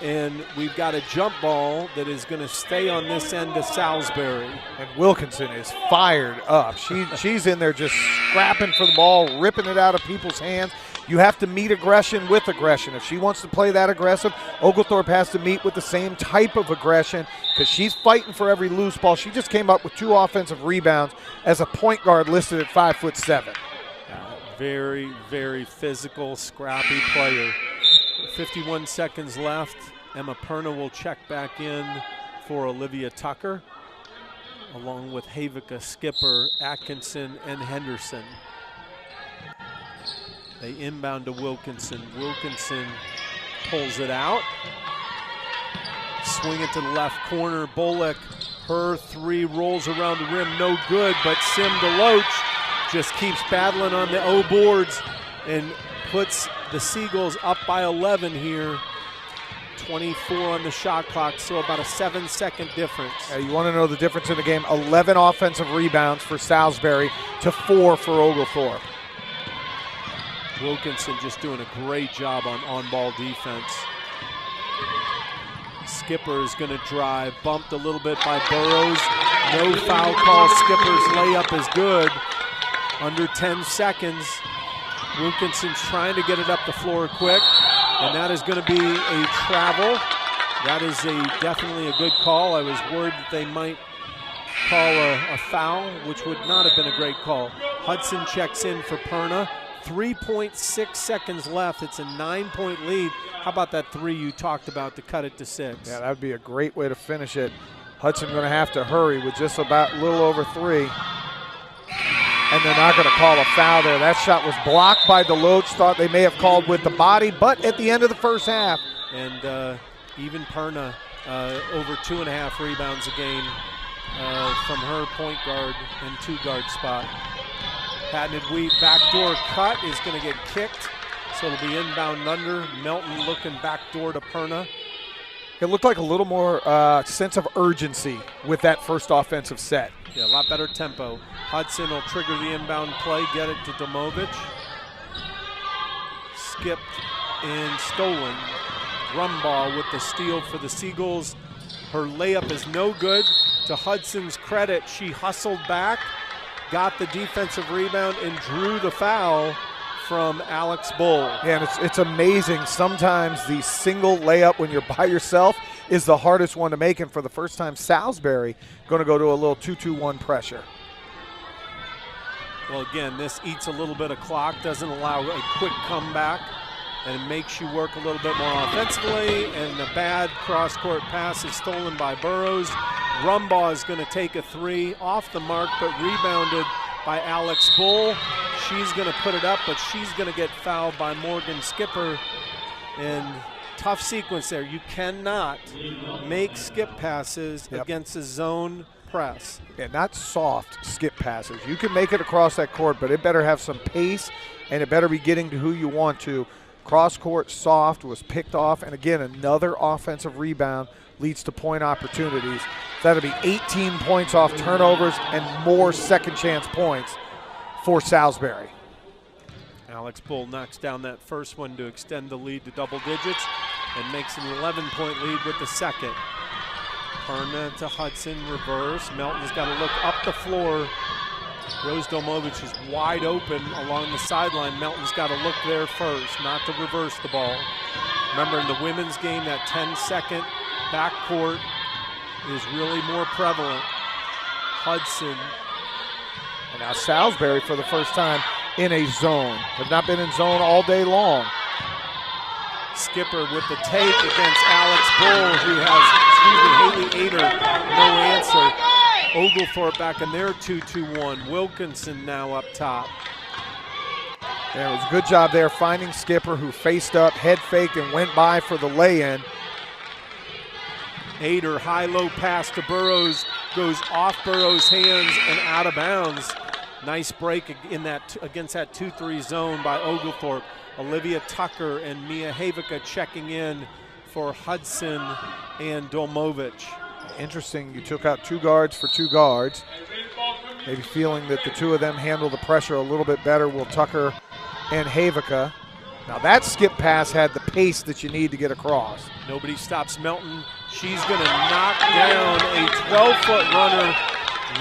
[SPEAKER 1] And we've got a jump ball that is going to stay on this end of Salisbury.
[SPEAKER 2] And Wilkinson is fired up. She's in there just scrapping for the ball, ripping it out of people's hands. You have to meet aggression with aggression. If she wants to play that aggressive, Oglethorpe has to meet with the same type of aggression because she's fighting for every loose ball. She just came up with 2 offensive rebounds as a point guard listed at 5'7".
[SPEAKER 1] Very, very physical, scrappy player. 51 seconds left. Emma Perna will check back in for Olivia Tucker, along with Havica, Skipper, Atkinson, and Henderson. They inbound to Wilkinson. Wilkinson pulls it out. Swing it to the left corner. Bullock, her 3 rolls around the rim, no good, but Sim Deloach just keeps battling on the O boards and puts the Seagulls up by 11 here. 24 on the shot clock, so about a 7-second difference.
[SPEAKER 2] You want to know the difference in the game? 11 offensive rebounds for Salisbury to 4 for Oglethorpe.
[SPEAKER 1] Wilkinson just doing a great job on on-ball defense. Skipper is going to drive, bumped a little bit by Burrows. No foul call. Skipper's layup is good. Under 10 seconds. Wilkinson's trying to get it up the floor quick, and that is going to be a travel. That is definitely a good call. I was worried that they might call a foul, which would not have been a great call. Hudson checks in for Perna. 3.6 seconds left. It's a 9-point lead. How about that three you talked about to cut it to 6?
[SPEAKER 2] Yeah, that would be a great way to finish it. Hudson going to have to hurry with just about a little over 3. And they're not going to call a foul there. That shot was blocked by Deloach. Thought they may have called with the body, but at the end of the first half. And
[SPEAKER 1] even Perna over 2.5 rebounds a game from her point guard and 2-guard spot. Patented Wheat backdoor cut is going to get kicked, so it'll be inbound under. Melton looking backdoor to Perna.
[SPEAKER 2] It looked like a little more sense of urgency with that first offensive set.
[SPEAKER 1] Yeah, a lot better tempo. Hudson will trigger the inbound play, get it to Domovic. Skipped and stolen. Rumbaugh with the steal for the Seagulls. Her layup is no good. To Hudson's credit, she hustled back, got the defensive rebound, and drew the foul from Alex Bull.
[SPEAKER 2] Yeah, and it's amazing. Sometimes the single layup when you're by yourself is the hardest one to make, and for the first time, Salisbury going to go to a little 2-2-1 pressure.
[SPEAKER 1] Well, again, this eats a little bit of clock, doesn't allow a quick comeback, and it makes you work a little bit more offensively, and the bad cross-court pass is stolen by Burrows. Rumbaugh is going to take a 3 off the mark, but rebounded by Alex Bull. She's going to put it up, but she's going to get fouled by Morgan Skipper. And tough sequence there. You cannot make skip passes against a zone press.
[SPEAKER 2] Yeah, not soft skip passes. You can make it across that court, but it better have some pace, and it better be getting to who you want to. Cross-court soft was picked off, and again, another offensive rebound leads to point opportunities. So that'll be 18 points off turnovers and more second chance points for Salisbury.
[SPEAKER 1] Alex Bull knocks down that first one to extend the lead to double digits and makes an 11-point lead with the second. Perna to Hudson, reverse. Melton's got to look up the floor. Rose Domovic is wide open along the sideline. Melton's got to look there first, not to reverse the ball. Remember, in the women's game, that 10-second backcourt is really more prevalent. Hudson.
[SPEAKER 2] And now Salisbury for the first time in a zone. Have not been in zone all day long.
[SPEAKER 1] Skipper with the take against Alex Bull, who has, Haley Ader, no answer. Oglethorpe back in their 2-2-1. Wilkinson now up top.
[SPEAKER 2] Yeah, it was a good job there finding Skipper, who faced up, head faked, and went by for the lay-in.
[SPEAKER 1] Ader, high-low pass to Burrows, goes off Burrows' hands and out of bounds. Nice break in that against that 2-3 zone by Oglethorpe. Olivia Tucker and Mia Havica checking in for Hudson and Domovic.
[SPEAKER 2] Interesting, you took out 2 guards for 2 guards. Maybe feeling that the 2 of them handle the pressure a little bit better, Will Tucker and Havica. Now that skip pass had the pace that you need to get across.
[SPEAKER 1] Nobody stops Melton. She's going to knock down a 12-foot runner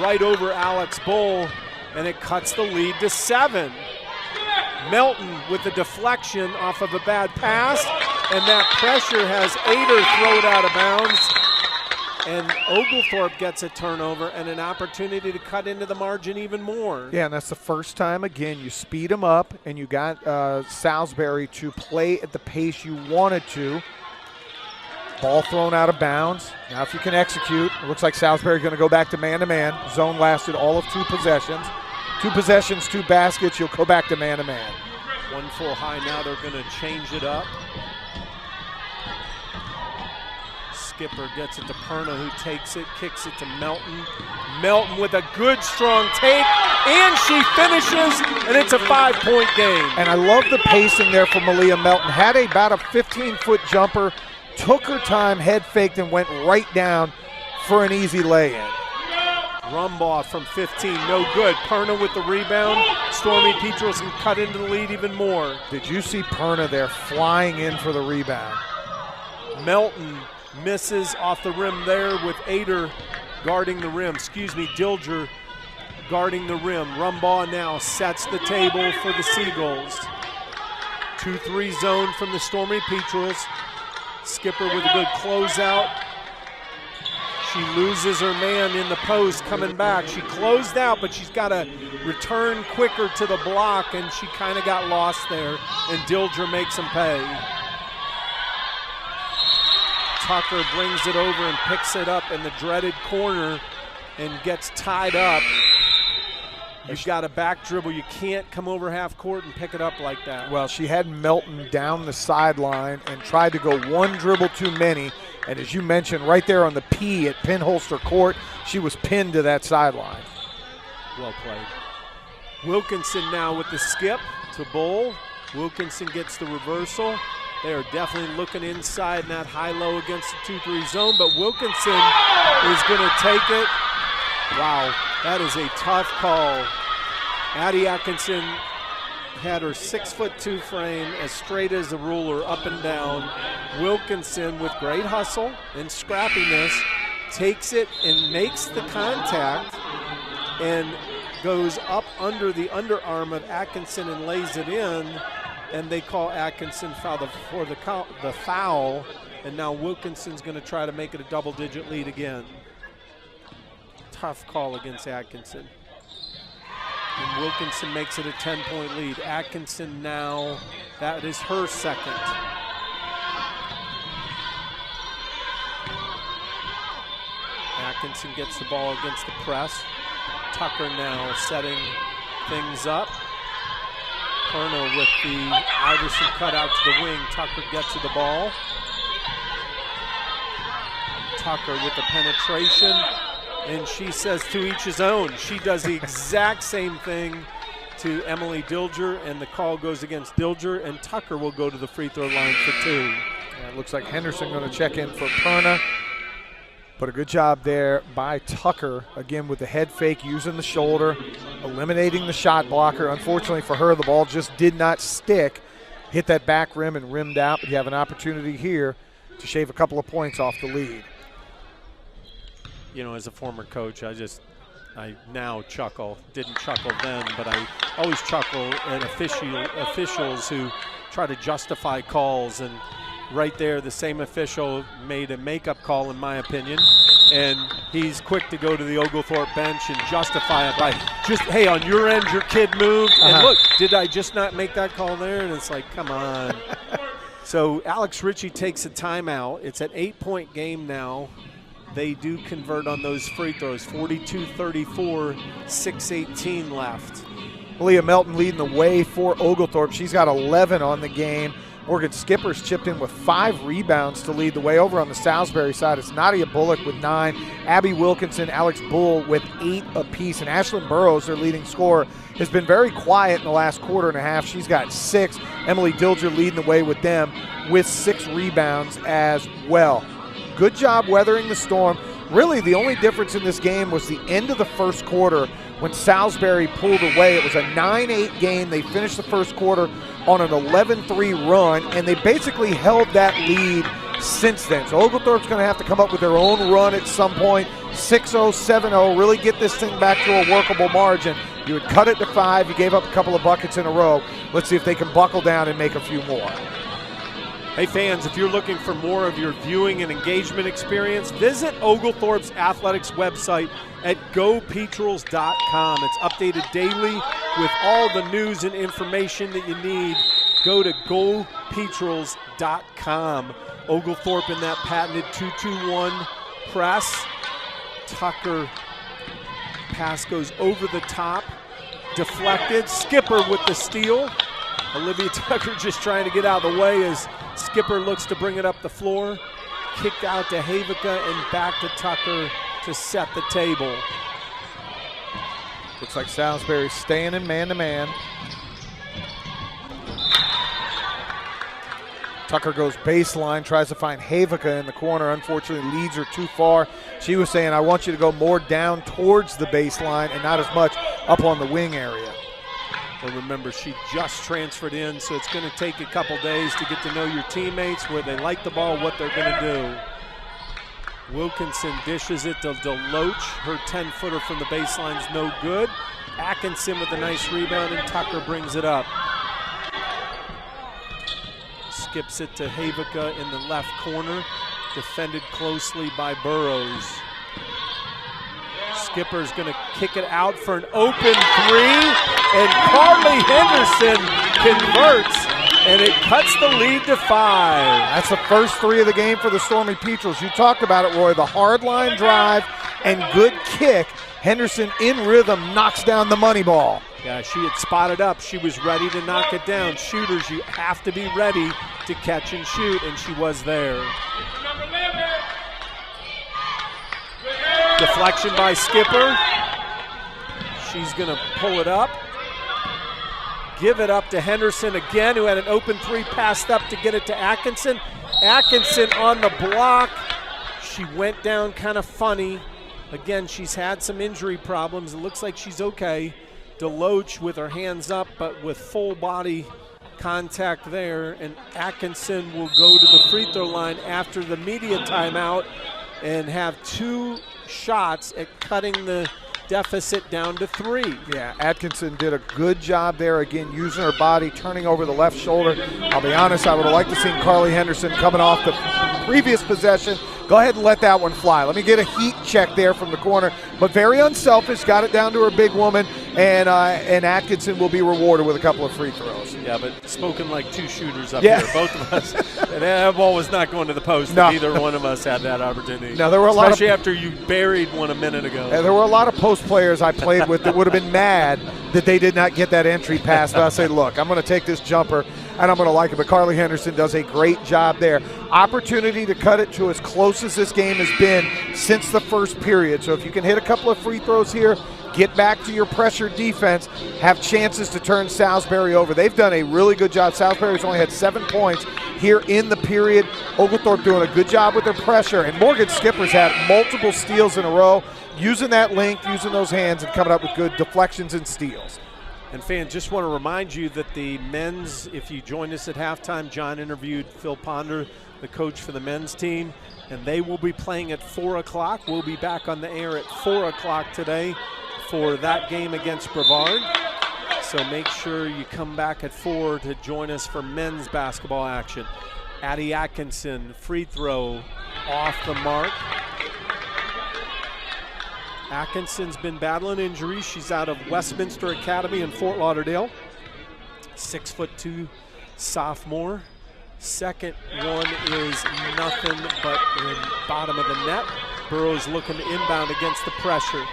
[SPEAKER 1] right over Alex Bull, and it cuts the lead to 7. Melton with the deflection off of a bad pass, and that pressure has Ader throw it out of bounds. And Oglethorpe gets a turnover and an opportunity to cut into the margin even more.
[SPEAKER 2] Yeah, and that's the first time, again, you speed them up and you got Salisbury to play at the pace you wanted to. Ball thrown out of bounds. Now if you can execute, it looks like Salisbury going to go back to man-to-man. Zone lasted all of 2 possessions. 2 possessions, 2 baskets, you'll go back to man-to-man.
[SPEAKER 1] 1 full high now, they're going to change it up. Skipper gets it to Perna, who takes it, kicks it to Melton. Melton with a good, strong take, and she finishes, and it's a 5-point game.
[SPEAKER 2] And I love the pacing there for Malia Melton. Had about a 15-foot jumper, took her time, head faked, and went right down for an easy lay-in.
[SPEAKER 1] Rumbaugh from 15, no good. Perna with the rebound. Stormy Petros can cut into the lead even more.
[SPEAKER 2] Did you see Perna there flying in for the rebound?
[SPEAKER 1] Melton misses off the rim there with Ader guarding the rim. Dilger guarding the rim. Rumbaugh now sets the table for the Seagulls. 2-3 zone from the Stormy Petros. Skipper with a good closeout. She loses her man in the post coming back. She closed out, but she's got to return quicker to the block, and she kind of got lost there, and Dilger makes them pay. Tucker brings it over and picks it up in the dreaded corner and gets tied up. You've got a back dribble. You can't come over half court and pick it up like that.
[SPEAKER 2] Well, she had Melton down the sideline and tried to go one dribble too many. And as you mentioned, right there on the P at Pinholster Court, she was pinned to that sideline.
[SPEAKER 1] Well played. Wilkinson now with the skip to Bowl. Wilkinson gets the reversal. They are definitely looking inside in that high-low against the 2-3 zone, but Wilkinson is going to take it. Wow, that is a tough call. Addie Atkinson had her 6'2" frame as straight as a ruler up and down. Wilkinson with great hustle and scrappiness takes it and makes the contact and goes up under the underarm of Atkinson and lays it in, and they call Atkinson foul for the foul, and now Wilkinson's going to try to make it a double-digit lead again. Tough call against Atkinson. And Wilkinson makes it a 10-point lead. Atkinson now, that is her second. Atkinson gets the ball against the press. Tucker now setting things up. Perna with the Iverson cut out to the wing. Tucker gets to the ball. Tucker with the penetration. And she says to each his own. She does the exact same thing to Emily Dilger, and the call goes against Dilger, and Tucker will go to the free throw line for 2.
[SPEAKER 2] Yeah, it looks like Henderson going to check in for Perna. But a good job there by Tucker, again with the head fake, using the shoulder, eliminating the shot blocker. Unfortunately for her, the ball just did not stick. Hit that back rim and rimmed out, but you have an opportunity here to shave a couple of points off the lead.
[SPEAKER 1] You know, as a former coach, I now chuckle. Didn't chuckle then, but I always chuckle at officials who try to justify calls. And right there, the same official made a makeup call, in my opinion, and he's quick to go to the Oglethorpe bench and justify it by just, hey, on your end, your kid moved, and look, did I just not make that call there? And it's like, come on. So Alex Ritchie takes a timeout. It's an 8-point game now. They do convert on those free throws, 42-34, 6:18 left.
[SPEAKER 2] Leah Melton leading the way for Oglethorpe. She's got 11 on the game. Morgan Skipper's chipped in with 5 rebounds to lead the way. Over on the Salisbury side, it's Nadia Bullock with 9, Abby Wilkinson, Alex Bull with 8 apiece, and Ashlyn Burrows, their leading scorer, has been very quiet in the last quarter and a half. She's got 6. Emily Dilger leading the way with them with 6 rebounds as well. Good job weathering the storm. Really, the only difference in this game was the end of the first quarter when Salisbury pulled away. It was a 9-8 game. They finished the first quarter on an 11-3 run, and they basically held that lead since then. So Oglethorpe's going to have to come up with their own run at some point. 6-0, 7-0, really get this thing back to a workable margin. You would cut it to 5. You gave up a couple of buckets in a row. Let's see if they can buckle down and make a few more.
[SPEAKER 1] Hey fans, if you're looking for more of your viewing and engagement experience, visit Oglethorpe's athletics website at gopetrels.com. It's updated daily with all the news and information that you need. Go to gopetrels.com. Oglethorpe in that patented 2-2-1 press. Tucker pass goes over the top, deflected. Skipper with the steal. Olivia Tucker just trying to get out of the way as Skipper looks to bring it up the floor. Kicked out to Havica and back to Tucker to set the table.
[SPEAKER 2] Looks like Salisbury staying in man-to-man. Tucker goes baseline, tries to find Havica in the corner. Unfortunately, leads her too far. She was saying, I want you to go more down towards the baseline and not as much up on the wing area.
[SPEAKER 1] Well, remember, she just transferred in, so it's going to take a couple days to get to know your teammates, where they like the ball, what they're going to do. Wilkinson dishes it to Deloach. Her 10-footer from the baseline's no good. Atkinson with a nice rebound, and Tucker brings it up. skips it to Havica in the left corner, defended closely by Burrows. Skipper's going to kick it out for an open three, and Carly Henderson converts, and it cuts the lead to 5.
[SPEAKER 2] That's the first 3 of the game for the Stormy Petrels. You talked about it, Roy, the hard line drive and good kick. Henderson in rhythm knocks down the money ball.
[SPEAKER 1] Yeah, she had spotted up. She was ready to knock it down. Shooters, you have to be ready to catch and shoot, and she was there. Deflection by Skipper. She's going to pull it up. Give it up to Henderson again, who had an open 3, passed up to get it to Atkinson. Atkinson on the block. She went down kind of funny. Again, she's had some injury problems. It looks like she's okay. Deloach with her hands up, but with full body contact there. And Atkinson will go to the free throw line after the media timeout and have 2 shots at cutting the deficit down to 3.
[SPEAKER 2] Yeah, Atkinson did a good job there, again, using her body, turning over the left shoulder. I'll be honest, I would have liked to see Carly Henderson coming off the previous possession. Go ahead and let that one fly. Let me get a heat check there from the corner, but very unselfish, got it down to her big woman, and Atkinson will be rewarded with a couple of free throws.
[SPEAKER 1] Yeah, but spoken like 2 shooters up here, both of us. And that ball was not going to the post.
[SPEAKER 2] No.
[SPEAKER 1] Neither one of us had that opportunity.
[SPEAKER 2] No, there were a lot
[SPEAKER 1] especially after you buried one a minute ago.
[SPEAKER 2] There were a lot of post players I played with that would have been mad that they did not get that entry pass. But I say, look, I'm going to take this jumper, and I'm going to like it. But Carly Henderson does a great job there. Opportunity to cut it to as close as this game has been since the first period. So if you can hit a couple of free throws here, get back to your pressure defense, have chances to turn Salisbury over. They've done a really good job. Salisbury's only had 7 points here in the period. Oglethorpe doing a good job with their pressure, and Morgan Skipper's had multiple steals in a row, using that length, using those hands, and coming up with good deflections and steals.
[SPEAKER 1] And fans, just want to remind you that the men's, if you joined us at halftime, John interviewed Phil Ponder, the coach for the men's team, and they will be playing at 4 o'clock. We'll be back on the air at 4 o'clock today for that game against Brevard. So make sure you come back at 4 to join us for men's basketball action. Addie Atkinson, free throw off the mark. Atkinson's been battling injuries. She's out of Westminster Academy in Fort Lauderdale. 6'2" sophomore. Second one is nothing but the bottom of the net. Burrows looking to inbound against the pressure.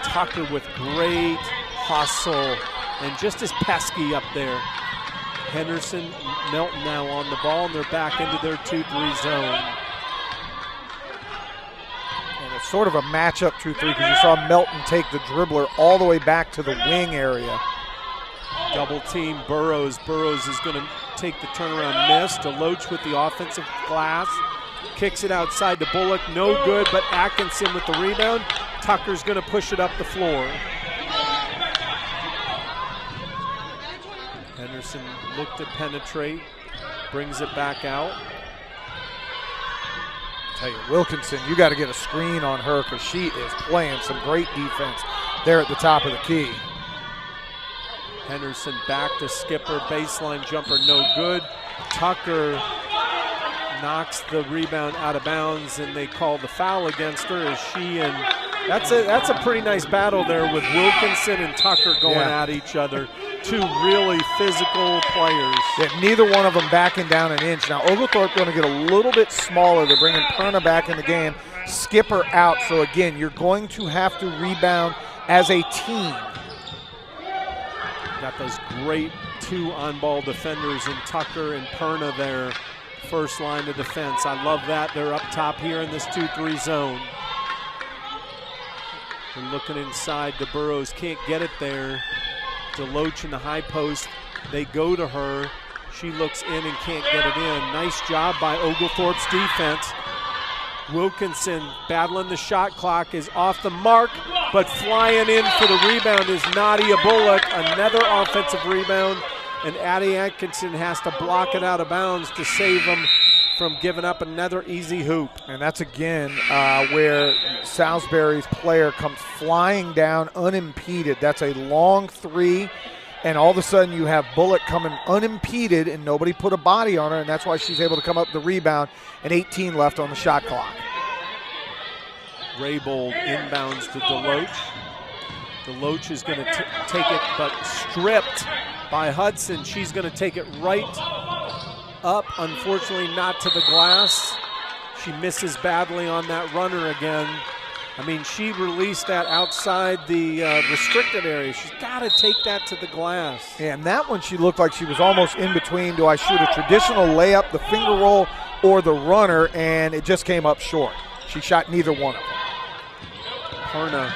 [SPEAKER 1] Tucker with great hustle and just as pesky up there. Henderson, Melton now on the ball, and they're back into their 2-3 zone.
[SPEAKER 2] And it's sort of a matchup 2-3 because you saw Melton take the dribbler all the way back to the wing area.
[SPEAKER 1] Double team Burrows. Burrows is going to take the turnaround miss. Deloach with the offensive glass. Kicks it outside to Bullock. No good, but Atkinson with the rebound. Tucker's going to push it up the floor. Henderson looked to penetrate. Brings it back out.
[SPEAKER 2] Tell you, Wilkinson, you got to get a screen on her because she is playing some great defense there at the top of the key.
[SPEAKER 1] Henderson back to Skipper, baseline jumper, no good. Tucker knocks the rebound out of bounds, and they call the foul against her as she and that's a pretty nice battle there with Wilkinson and Tucker going at each other. 2 really physical players.
[SPEAKER 2] Yeah, neither one of them backing down an inch. Now Oglethorpe going to get a little bit smaller. They're bringing Perna back in the game. Skipper out. So again, you're going to have to rebound as a team.
[SPEAKER 1] Got those great 2 on-ball defenders in Tucker and Perna there. First line of defense. I love that. They're up top here in this 2-3 zone. And looking inside to Burrows, can't get it there. Deloach in the high post. They go to her. She looks in and can't get it in. Nice job by Oglethorpe's defense. Wilkinson battling the shot clock, is off the mark, but flying in for the rebound is Nadia Bullock. Another offensive rebound, and Addie Atkinson has to block it out of bounds to save them from giving up another easy hoop.
[SPEAKER 2] And that's again where Salisbury's player comes flying down unimpeded. That's a long 3, And all of a sudden you have Bullock coming unimpeded and nobody put a body on her, and that's why she's able to come up with the rebound and 18 left on the shot clock.
[SPEAKER 1] Raybold inbounds to Deloach. Deloach is going to take it, but stripped by Hudson. She's going to take it right up, unfortunately not to the glass. She misses badly on that runner again. I mean, she released that outside the restricted area. She's got to take that to the glass.
[SPEAKER 2] Yeah, and that one she looked like she was almost in between. Do I shoot a traditional layup, the finger roll, or the runner? And it just came up short. She shot neither one of them.
[SPEAKER 1] Perna,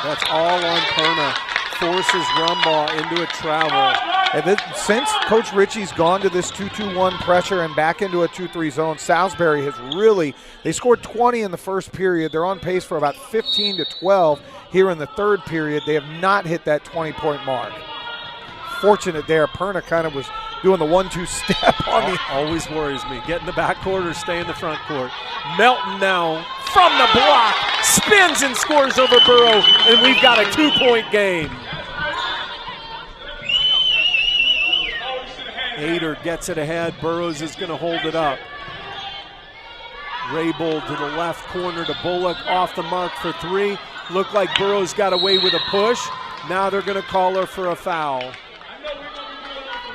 [SPEAKER 1] that's all on Perna. Forces Rumbaugh into a travel.
[SPEAKER 2] And since Coach Ritchie's gone to this 2-2-1 pressure and back into a 2-3 zone, Salisbury has really, they scored 20 in the first period. They're on pace for about 15 to 12 here in the third period. They have not hit that 20-point mark. Fortunate there. Perna kind of was doing the 1-2 step on the.
[SPEAKER 1] Always worries me. Get in the back court or stay in the front court. Melton now from the block, spins and scores over Burrow, and we've got a 2-point game. Ader gets it ahead. Burrows is going to hold it up. Raybold to the left corner to Bullock, off the mark for three. Looked like Burrows got away with a push. Now they're going to call her for a foul.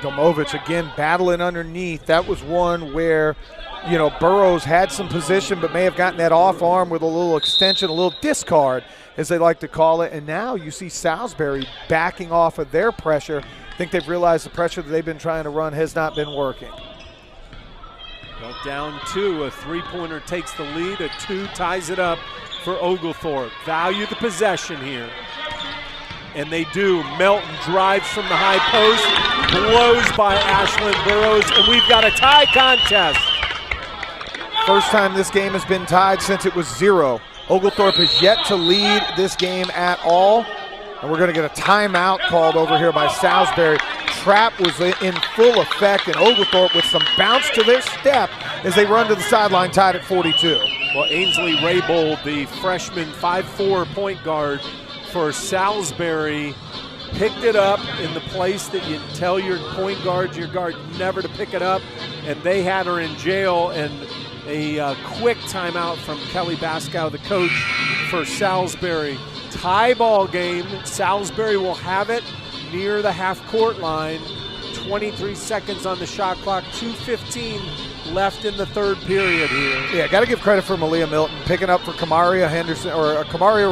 [SPEAKER 2] Domovich again battling underneath. That was one where, Burrows had some position but may have gotten that off arm with a little extension, a little discard, as they like to call it. And now you see Salisbury backing off of their pressure. I think they've realized the pressure that they've been trying to run has not been working.
[SPEAKER 1] Well, down two, a three-pointer takes the lead. A two ties it up for Oglethorpe. Value the possession here. And they do. Melton drives from the high post, blows by Ashlyn Burrows, and we've got a tie contest.
[SPEAKER 2] First time this game has been tied since it was 0. Oglethorpe has yet to lead this game at all. And we're going to get a timeout called over here by Salisbury. Trap was in full effect, and Oglethorpe with some bounce to their step as they run to the sideline, tied at 42.
[SPEAKER 1] Well, Ainsley Raybold, the freshman 5'4" point guard for Salisbury, picked it up in the place that you tell your point guard, your guard, never to pick it up, and they had her in jail. And a quick timeout from Kelly Baskow, the coach for Salisbury. Tie ball game. Salisbury will have it near the half-court line. 23 seconds on the shot clock. 2:15 left in the third period here.
[SPEAKER 2] Yeah, got to give credit for Malia Milton picking up for Kamaria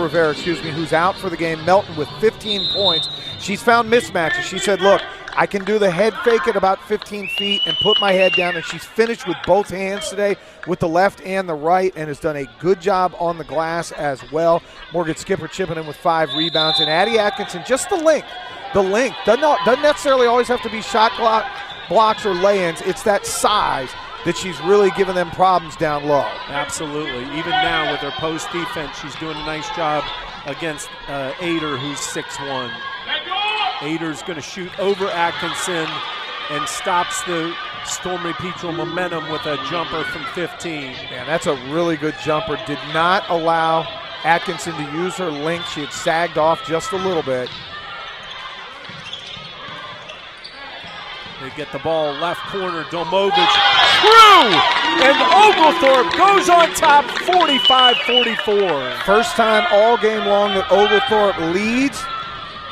[SPEAKER 2] Rivera, who's out for the game. Milton with 15 points. She's found mismatches. She said, look, I can do the head fake at about 15 feet and put my head down, and she's finished with both hands today, with the left and the right, and has done a good job on the glass as well. Morgan Skipper chipping in with 5 rebounds, and Addie Atkinson, just the length. Doesn't necessarily always have to be shot blocks or lay-ins. It's that size that she's really giving them problems down low.
[SPEAKER 1] Absolutely. Even now with her post defense, she's doing a nice job against Ader, who's 6'1". Ader's going to shoot over Atkinson and stops the Stormy Petrel momentum with a jumper from 15.
[SPEAKER 2] Man, that's a really good jumper. Did not allow Atkinson to use her length. She had sagged off just a little bit.
[SPEAKER 1] They get the ball left corner, Domovich, true! And Oglethorpe goes on top 45-44.
[SPEAKER 2] First time all game long that Oglethorpe leads.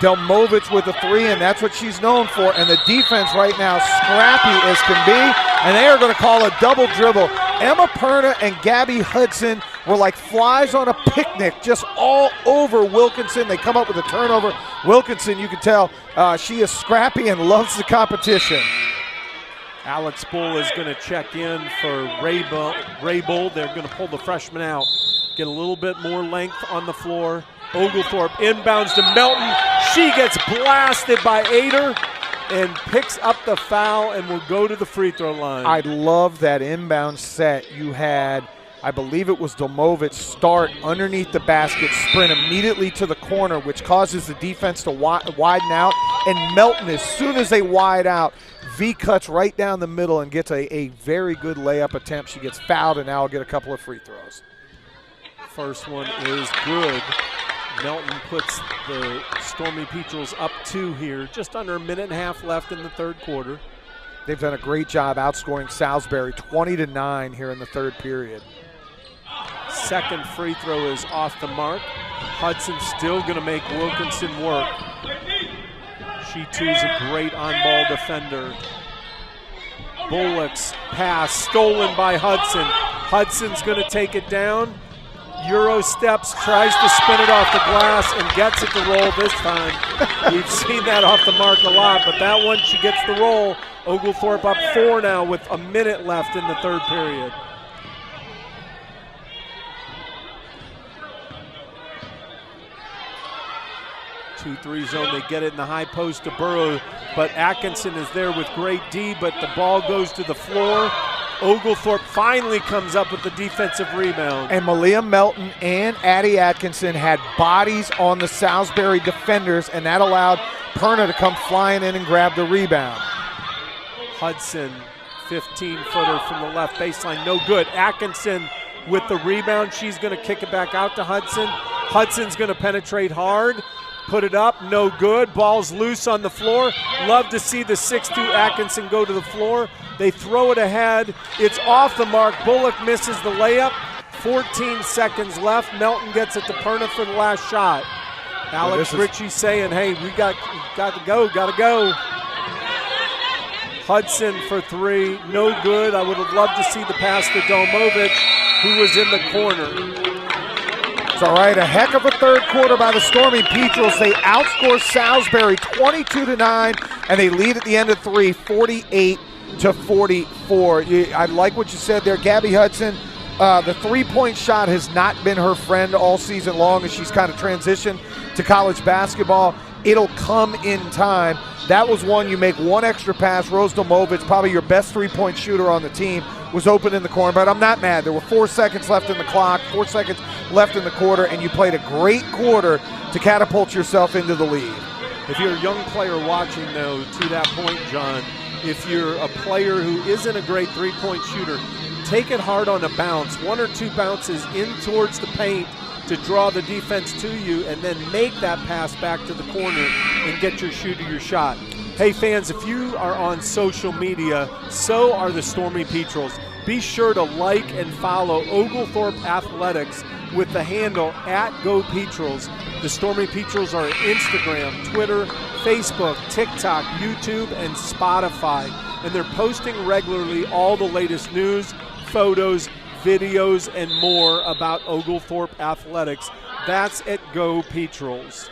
[SPEAKER 2] Delmovich with a 3, and that's what she's known for. And the defense right now, scrappy as can be, and they are going to call a double dribble. Emma Perna and Gabby Hudson were like flies on a picnic, just all over Wilkinson. They come up with a turnover. Wilkinson, you can tell, she is scrappy and loves the competition.
[SPEAKER 1] Alex Bull is going to check in for Raybold. They're going to pull the freshman out, get a little bit more length on the floor. Oglethorpe inbounds to Melton. She gets blasted by Ader and picks up the foul and will go to the free throw line.
[SPEAKER 2] I love that inbound set. You had, I believe it was Domovich, start underneath the basket, sprint immediately to the corner, which causes the defense to widen out. And Melton, as soon as they wide out, V cuts right down the middle and gets a very good layup attempt. She gets fouled, and now will get a couple of free throws.
[SPEAKER 1] First one is good. Melton puts the Stormy Petrels up 2 here. Just under a minute and a half left in the third quarter.
[SPEAKER 2] They've done a great job outscoring Salisbury 20-9 here in the third period.
[SPEAKER 1] Second free throw is off the mark. Hudson still going to make Wilkinson work. She too's a great on-ball defender. Bullock's pass stolen by Hudson. Hudson's going to take it down. Euro steps, tries to spin it off the glass, and gets it to roll this time. We've seen that off the mark a lot, but that one she gets the roll. Oglethorpe up 4 now with a minute left in the third period. Two-three zone, they get it in the high post to Burrow, but Atkinson is there with great D, but the ball goes to the floor. Oglethorpe finally comes up with the defensive rebound.
[SPEAKER 2] And Malia Melton and Addie Atkinson had bodies on the Salisbury defenders, and that allowed Perna to come flying in and grab the rebound.
[SPEAKER 1] Hudson, 15-footer from the left baseline, no good. Atkinson with the rebound. She's going to kick it back out to Hudson. Hudson's going to penetrate hard. Put it up, no good. Ball's loose on the floor. Love to see the 6'2 Atkinson go to the floor. They throw it ahead. It's off the mark. Bullock misses the layup. 14 seconds left. Melton gets it to Perna for the last shot. Alex Ritchie saying, hey, we got to go. Hudson for 3, no good. I would have loved to see the pass to Domovic, who was in the corner.
[SPEAKER 2] It's all right, a heck of a third quarter by the Stormy Petrels. They outscore Salisbury 22-9, and they lead at the end of 3, 48-44. I like what you said there, Gabby Hudson. The three-point shot has not been her friend all season long as she's kind of transitioned to college basketball. It'll come in time. That was one you make one extra pass. Rose Domovic, probably your best three-point shooter on the team, was open in the corner, but I'm not mad. There were 4 seconds left in the clock, 4 seconds left in the quarter, and you played a great quarter to catapult yourself into the lead.
[SPEAKER 1] If you're a young player watching, though, to that point, John, if you're a player who isn't a great three-point shooter, take it hard on a bounce, 1 or 2 bounces in towards the paint to draw the defense to you, and then make that pass back to the corner and get your shooter your shot. Hey fans, if you are on social media, so are the Stormy Petrels. Be sure to like and follow Oglethorpe Athletics with the handle @GoPetrels. The Stormy Petrels are on Instagram, Twitter, Facebook, TikTok, YouTube, and Spotify. And they're posting regularly all the latest news, photos, videos, and more about Oglethorpe Athletics. That's at Go Petrels.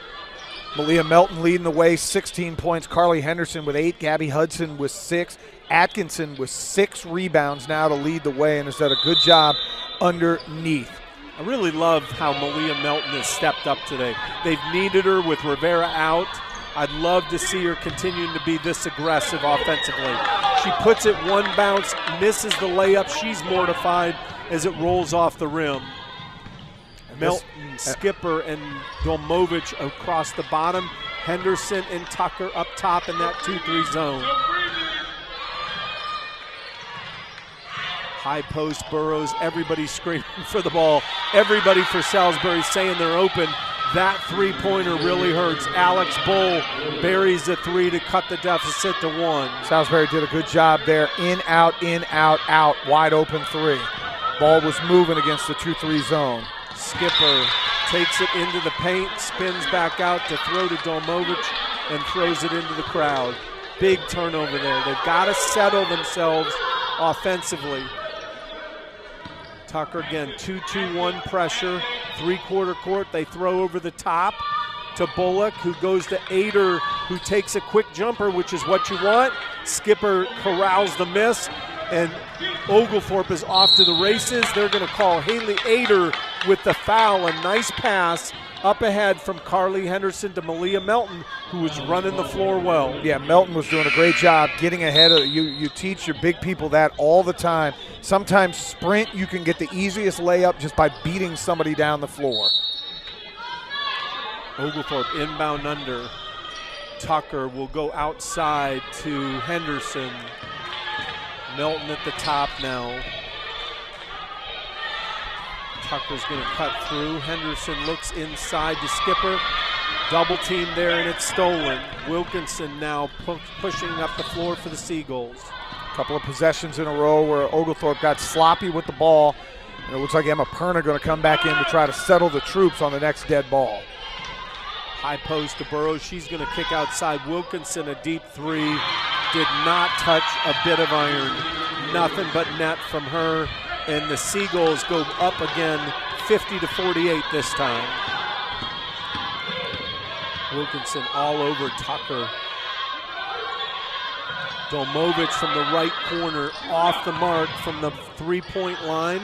[SPEAKER 2] Malia Melton leading the way, 16 points. Carly Henderson with 8. Gabby Hudson with 6. Atkinson with 6 rebounds now to lead the way and has done a good job underneath.
[SPEAKER 1] I really love how Malia Melton has stepped up today. They've needed her with Rivera out. I'd love to see her continuing to be this aggressive offensively. She puts it one bounce, misses the layup. She's mortified as it rolls off the rim. Melton, Skipper, and Domovic across the bottom. Henderson and Tucker up top in that 2-3 zone. High post, Burrows, everybody screaming for the ball. Everybody for Salisbury saying they're open. That three-pointer really hurts. Alex Bull buries the 3 to cut the deficit to 1.
[SPEAKER 2] Salisbury did a good job there. In, out, out. Wide open 3. Ball was moving against the 2-3 zone.
[SPEAKER 1] Skipper takes it into the paint, spins back out to throw to Domovic, and throws it into the crowd. Big turnover there. They've got to settle themselves offensively. Tucker again, 2-2-1 pressure, 3-quarter court. They throw over the top to Bullock, who goes to Ader, who takes a quick jumper, which is what you want. Skipper corrals the miss, and Oglethorpe is off to the races. They're going to call Haley Ader with the foul. A nice pass up ahead from Carly Henderson to Malia Melton, who was running the floor well.
[SPEAKER 2] Yeah, Melton was doing a great job getting ahead of you. You teach your big people that all the time. Sometimes sprint, you can get the easiest layup just by beating somebody down the floor.
[SPEAKER 1] Oglethorpe inbound under. Tucker will go outside to Henderson. Melton at the top now. Tucker's going to cut through. Henderson looks inside to Skipper. Double team there, and it's stolen. Wilkinson now pushing up the floor for the Seagulls.
[SPEAKER 2] A couple of possessions in a row where Oglethorpe got sloppy with the ball. And it looks like Emma Perna going to come back in to try to settle the troops on the next dead ball.
[SPEAKER 1] High post to Burrows. She's going to kick outside. Wilkinson, a deep three. Did not touch a bit of iron. Nothing but net from her. And the Seagulls go up again, 50-48 this time. Wilkinson all over Tucker. Domovic from the right corner, off the mark from the three-point line.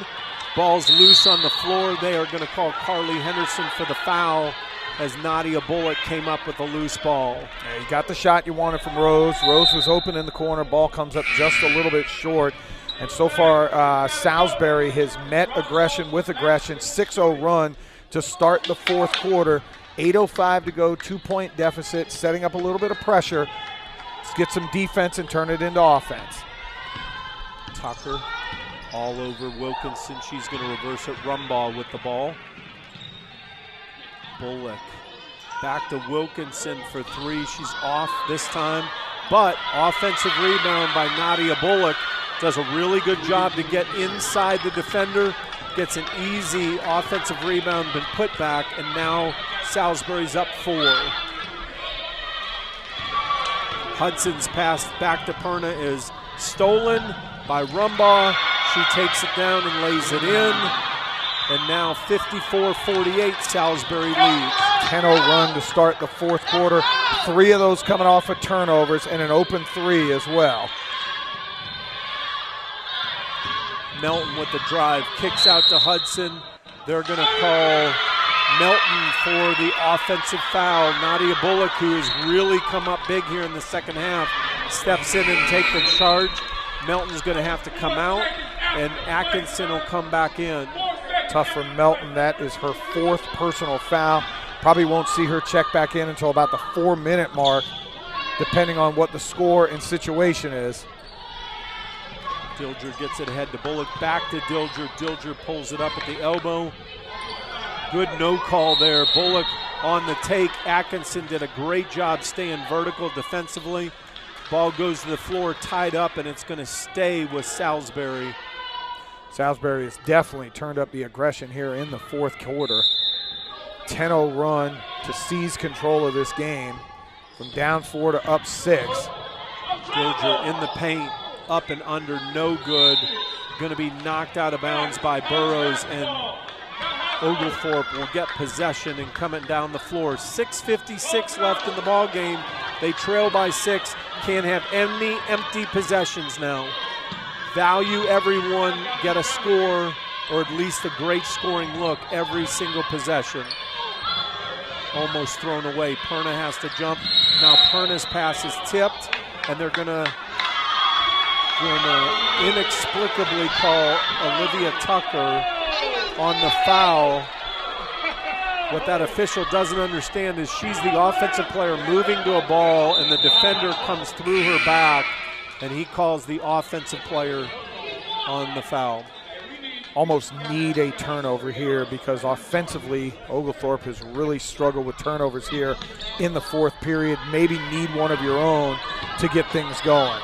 [SPEAKER 1] Ball's loose on the floor. They are going to call Carly Henderson for the foul as Nadia Bullock came up with a loose ball.
[SPEAKER 2] Yeah, you got the shot you wanted from Rose. Rose was open in the corner. Ball comes up just a little bit short. And so far, Salisbury has met aggression with aggression. 6-0 run to start the fourth quarter. 8:05 to go, 2-point deficit, setting up a little bit of pressure. Let's get some defense and turn it into offense.
[SPEAKER 1] Tucker all over Wilkinson. She's going to reverse it. Rumbaugh with the ball. Bullock back to Wilkinson for three. She's off this time, but offensive rebound by Nadia Bullock. Does a really good job to get inside the defender. Gets an easy offensive rebound, been put back, and now Salisbury's up 4. Hudson's pass back to Perna is stolen by Rumbaugh. She takes it down and lays it in. And now 54-48, Salisbury leads.
[SPEAKER 2] 10-0 run to start the fourth quarter. 3 of those coming off of turnovers and an open 3 as well.
[SPEAKER 1] Melton with the drive, kicks out to Hudson. They're going to call Melton for the offensive foul. Nadia Bullock, who has really come up big here in the second half, steps in and take the charge. Melton's going to have to come out, and Atkinson will come back in.
[SPEAKER 2] Tough for Melton. That is her 4th personal foul. Probably won't see her check back in until about the 4-minute mark, depending on what the score and situation is.
[SPEAKER 1] Dilger gets it ahead to Bullock, back to Dilger. Dilger pulls it up at the elbow. Good no call there. Bullock on the take. Atkinson did a great job staying vertical defensively. Ball goes to the floor, tied up, and it's going to stay with Salisbury.
[SPEAKER 2] Salisbury has definitely turned up the aggression here in the fourth quarter. 10-0 run to seize control of this game from down 4 to up 6.
[SPEAKER 1] Dilger in the paint. Up and under, no good. Going to be knocked out of bounds by Burrows, and Oglethorpe will get possession and coming down the floor. 6:56 left in the ball game. They trail by 6. Can't have any empty possessions now. Value everyone, get a score, or at least a great scoring look every single possession. Almost thrown away. Perna has to jump. Now Perna's pass is tipped, and they're going to inexplicably call Olivia Tucker on the foul. What that official doesn't understand is she's the offensive player moving to a ball, and the defender comes through her back, and he calls the offensive player on the foul.
[SPEAKER 2] Almost need a turnover here because offensively Oglethorpe has really struggled with turnovers here in the fourth period. Maybe need one of your own to get things going.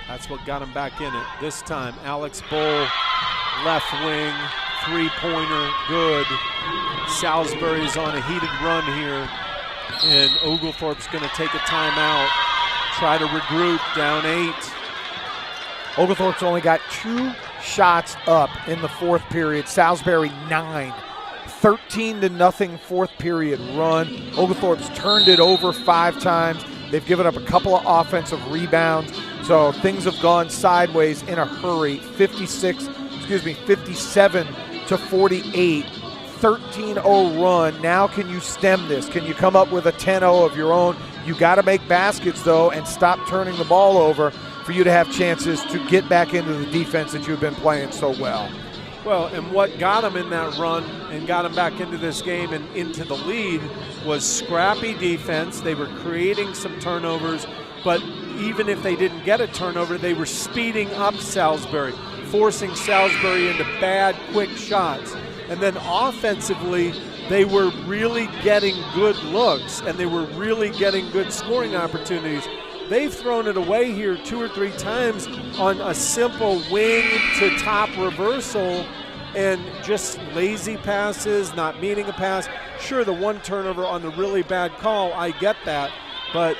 [SPEAKER 1] That's what got him back in it. This time, Alex Bull, left wing, three-pointer, good. Salisbury's on a heated run here, and Oglethorpe's going to take a timeout, try to regroup, down 8.
[SPEAKER 2] Oglethorpe's only got 2 shots up in the fourth period. Salisbury 9. 13-0 fourth period run. Oglethorpe's turned it over 5 times. They've given up a couple of offensive rebounds. So things have gone sideways in a hurry. 57-48. 13-0 run. Now can you stem this? Can you come up with a 10-0 of your own? You got to make baskets, though, and stop turning the ball over for you to have chances to get back into the defense that you've been playing so well.
[SPEAKER 1] Well, and what got them in that run and got them back into this game and into the lead was scrappy defense. They were creating some turnovers, but even if they didn't get a turnover, they were speeding up Salisbury. forcing Salisbury into bad, quick shots. And then offensively, they were really getting good looks, and they were really getting good scoring opportunities. They've thrown it away here 2 or 3 times on a simple wing to top reversal and just lazy passes, not meaning a pass. Sure, the one turnover on the really bad call, I get that, but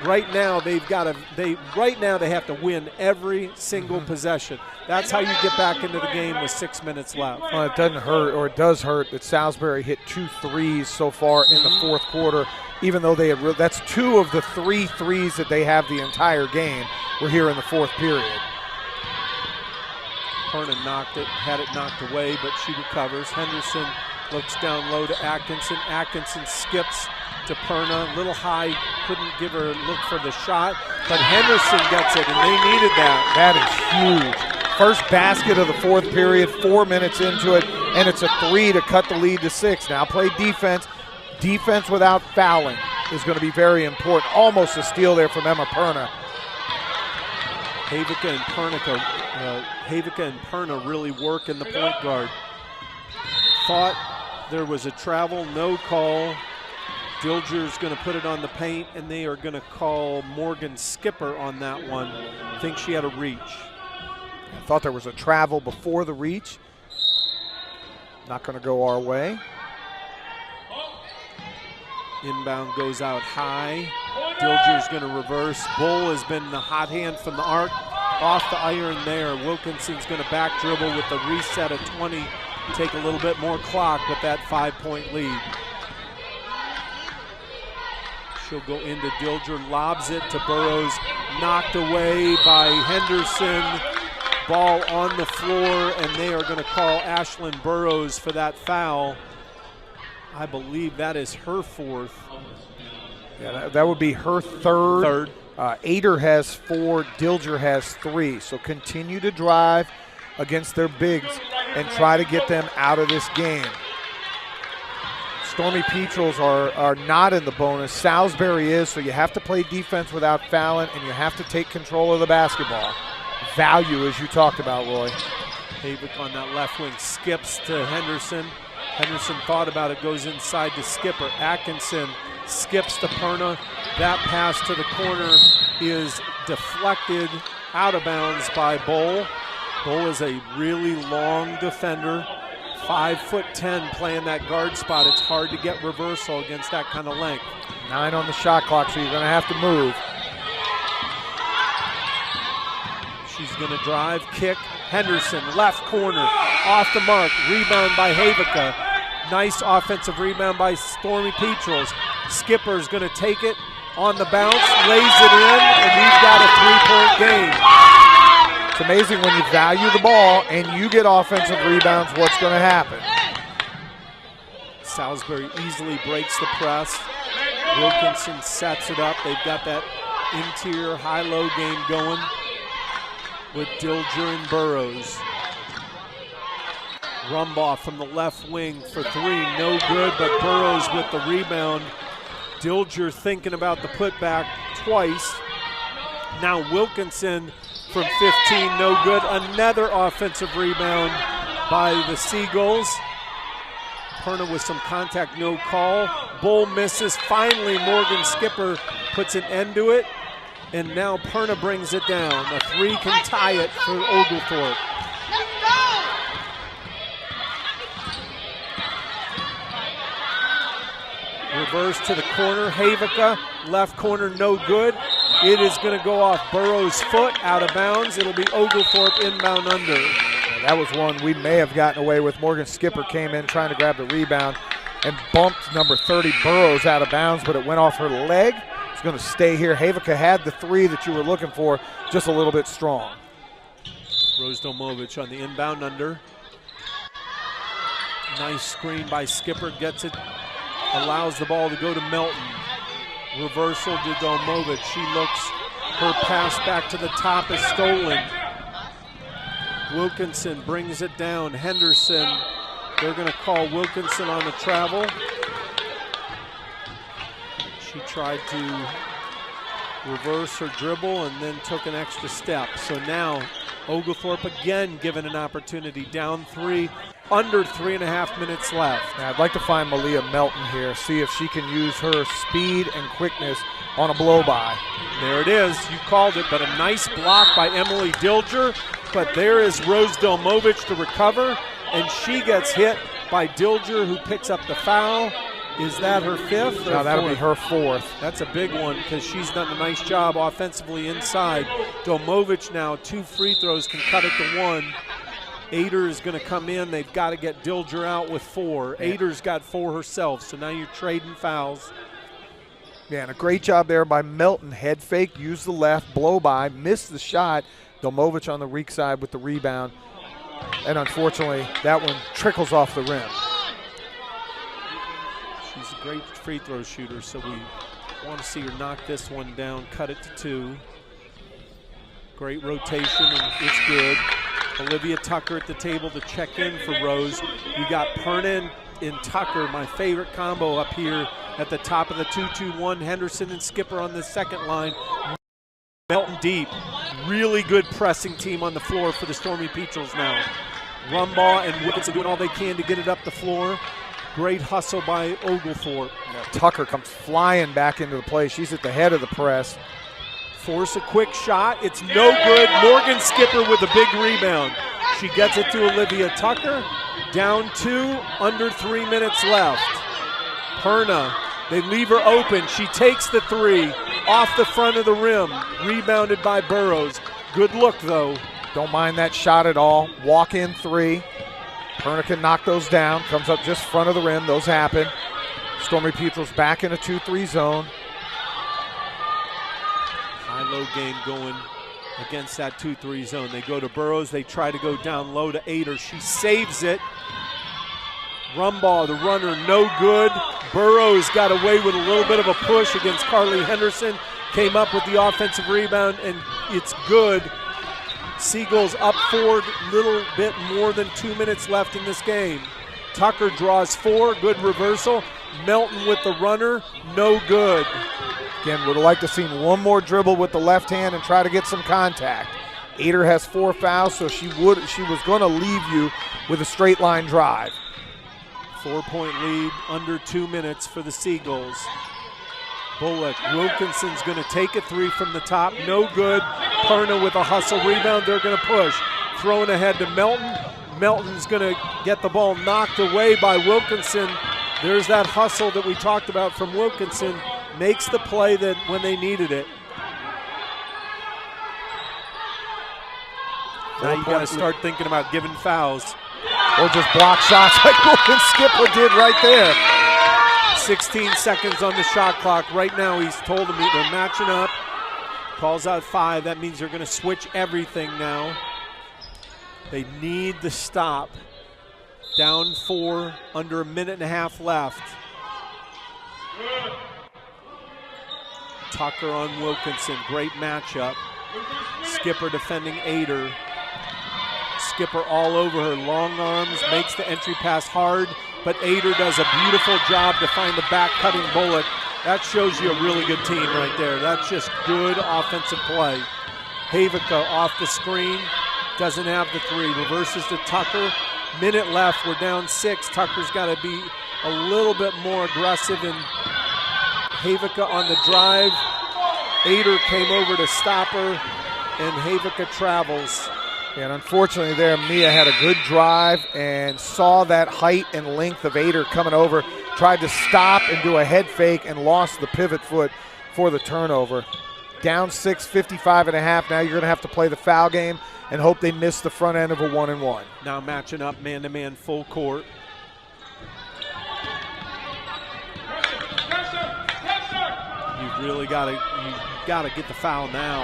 [SPEAKER 1] right now they have to win every single possession. That's how you get back into the game with 6 minutes left.
[SPEAKER 2] Well, it doesn't hurt, or it does hurt, that Salisbury hit 2 threes so far in the fourth quarter, even though they have that's 2 of the 3 threes that they have the entire game were here in the fourth period.
[SPEAKER 1] Perna had it knocked away, but she recovers. Henderson looks down low to Atkinson. Atkinson skips to Perna, a little high, couldn't give her a look for the shot, but Henderson gets it, and they needed that.
[SPEAKER 2] That is huge. First basket of the fourth period, 4 minutes into it, and it's a 3 to cut the lead to 6. Now play defense. Defense without fouling is going to be very important. Almost a steal there from Emma Perna.
[SPEAKER 1] Havika and Perna really work in the point guard. Thought there was a travel, no call. Dilger's going to put it on the paint, and they are going to call Morgan Skipper on that one. I think she had a reach.
[SPEAKER 2] I thought there was a travel before the reach. Not going to go our way.
[SPEAKER 1] Inbound goes out high. Dilger's going to reverse. Bull has been the hot hand from the arc. Off the iron there. Wilkinson's going to back dribble with the reset of 20. Take a little bit more clock with that 5-point lead. She'll go into Dilger, lobs it to Burrows. Knocked away by Henderson. Ball on the floor, and they are going to call Ashlyn Burrows for that foul. I believe that is her 4th.
[SPEAKER 2] Yeah, that would be her third. Ader has 4, Dilger has 3. So continue to drive against their bigs and try to get them out of this game. Stormy Petrels are not in the bonus. Salisbury is, so you have to play defense without fouling, and you have to take control of the basketball. Value, as you talked about, Roy.
[SPEAKER 1] Havik on that left wing skips to Henderson. Henderson thought about it, goes inside to Skipper. Atkinson skips to Perna. That pass to the corner is deflected out of bounds by Bull. Bull is a really long defender, 5'10", playing that guard spot. It's hard to get reversal against that kind of length.
[SPEAKER 2] 9 on the shot clock, so you're going to have to move.
[SPEAKER 1] She's going to drive, kick. Henderson, left corner, off the mark. Rebound by Havika. Nice offensive rebound by Stormy Petrels. Skipper's going to take it on the bounce, lays it in, and we've got a 3-point game.
[SPEAKER 2] It's amazing when you value the ball and you get offensive rebounds, what's going to happen.
[SPEAKER 1] Salisbury easily breaks the press. Wilkinson sets it up. They've got that interior high-low game going with Dilger and Burrows. Rumbaugh from the left wing for 3, no good, but Burrows with the rebound. Dilger thinking about the putback twice. Now Wilkinson from 15, no good. Another offensive rebound by the Seagulls. Perna with some contact, no call. Bull misses. Finally, Morgan Skipper puts an end to it. And now Perna brings it down. A 3 can tie it for Oglethorpe. Reverse to the corner. Havika, left corner, no good. It is going to go off Burrows' foot, out of bounds. It'll be Oglethorpe inbound under.
[SPEAKER 2] That was one we may have gotten away with. Morgan Skipper came in trying to grab the rebound and bumped number 30 Burrows out of bounds, but it went off her leg. It's going to stay here. Havika had the 3 that you were looking for, just a little bit strong.
[SPEAKER 1] Rose Domovich on the inbound under. Nice screen by Skipper, gets it, allows the ball to go to Melton. Reversal to Domovich. She looks, her pass back to the top is stolen. Wilkinson brings it down. Henderson, they're going to call Wilkinson on the travel. She tried to reverse her dribble and then took an extra step. So now Oglethorpe again given an opportunity, down 3, under 3.5 minutes left.
[SPEAKER 2] Now I'd like to find Malia Melton here, see if she can use her speed and quickness on a blow-by.
[SPEAKER 1] There it is. You called it, but a nice block by Emily Dilger. But there is Rose Domovich to recover, and she gets hit by Dilger, who picks up the foul. Is that her 5th?
[SPEAKER 2] No, that'll be her 4th.
[SPEAKER 1] That's a big one because she's done a nice job offensively inside. Domovich now 2 free throws, can cut it to 1. Ader is going to come in. They've got to get Dilger out with 4.
[SPEAKER 2] Yeah.
[SPEAKER 1] Ader's got 4 herself, so now you're trading fouls.
[SPEAKER 2] Yeah, and a great job there by Melton. Head fake, use the left, blow by, missed the shot. Domovich on the weak side with the rebound. And unfortunately, that one trickles off the rim.
[SPEAKER 1] She's a great free throw shooter, so we want to see her knock this one down, cut it to 2. Great rotation, and it's good. Olivia Tucker at the table to check in for Rose. You got Perna and Tucker, my favorite combo up here at the top of the 2-2-1. Henderson and Skipper on the second line. Melton deep. Really good pressing team on the floor for the Stormy Petrels now. Rumbaugh and Wilkinson doing all they can to get it up the floor. Great hustle by Oglethorpe.
[SPEAKER 2] Yeah, Tucker comes flying back into the play. She's at the head of the press.
[SPEAKER 1] Force a quick shot. It's no good. Morgan Skipper with a big rebound. She gets it to Olivia Tucker. Down 2, under 3 minutes left. Perna, they leave her open. She takes the 3 off the front of the rim. Rebounded by Burrows. Good look, though.
[SPEAKER 2] Don't mind that shot at all. Walk in 3. Perna can knock those down. Comes up just front of the rim. Those happen. Stormy Petrels back in a 2-3 zone.
[SPEAKER 1] High-low game going against that 2-3 zone. They go to Burrows. They try to go down low to Ader. She saves it. Rumbaugh, the runner, no good. Burrows got away with a little bit of a push against Carly Henderson. Came up with the offensive rebound, and it's good. Seagulls up 4, little bit more than 2 minutes left in this game. Tucker draws 4, good reversal. Melton with the runner, no good.
[SPEAKER 2] Again, would have liked to seen one more dribble with the left hand and try to get some contact. Ader has 4 fouls, so she was going to leave you with a straight line drive.
[SPEAKER 1] 4-point lead, under 2 minutes for the Seagulls. Bullock, Wilkinson's going to take a 3 from the top, no good. Perna with a hustle rebound, they're going to push. Thrown ahead to Melton. Melton's going to get the ball knocked away by Wilkinson. There's that hustle that we talked about from Wilkinson. Makes the play that when they needed it. Now you got to start thinking about giving fouls.
[SPEAKER 2] Or just block shots like Morgan Skipper did right there.
[SPEAKER 1] 16 seconds on the shot clock. Right now he's told them they're matching up. Calls out 5. That means they're going to switch everything now. They need the stop. Down 4, under a minute and a half left. Tucker on Wilkinson, great matchup. Skipper defending Ader. Skipper all over her, long arms, makes the entry pass hard, but Ader does a beautiful job to find the back-cutting Bullock. That shows you a really good team right there. That's just good offensive play. Havica off the screen, doesn't have the 3, reverses to Tucker. Minute left, we're down 6. Tucker's got to be a little bit more aggressive, and Havica on the drive. Ader came over to stop her, and Havica travels.
[SPEAKER 2] And unfortunately there, Mia had a good drive and saw that height and length of Ader coming over, tried to stop and do a head fake and lost the pivot foot for the turnover. Down 6, 55 and a half. Now you're going to have to play the foul game and hope they miss the front end of a 1-and-1.
[SPEAKER 1] Now matching up man-to-man full court. You've really got to get the foul now,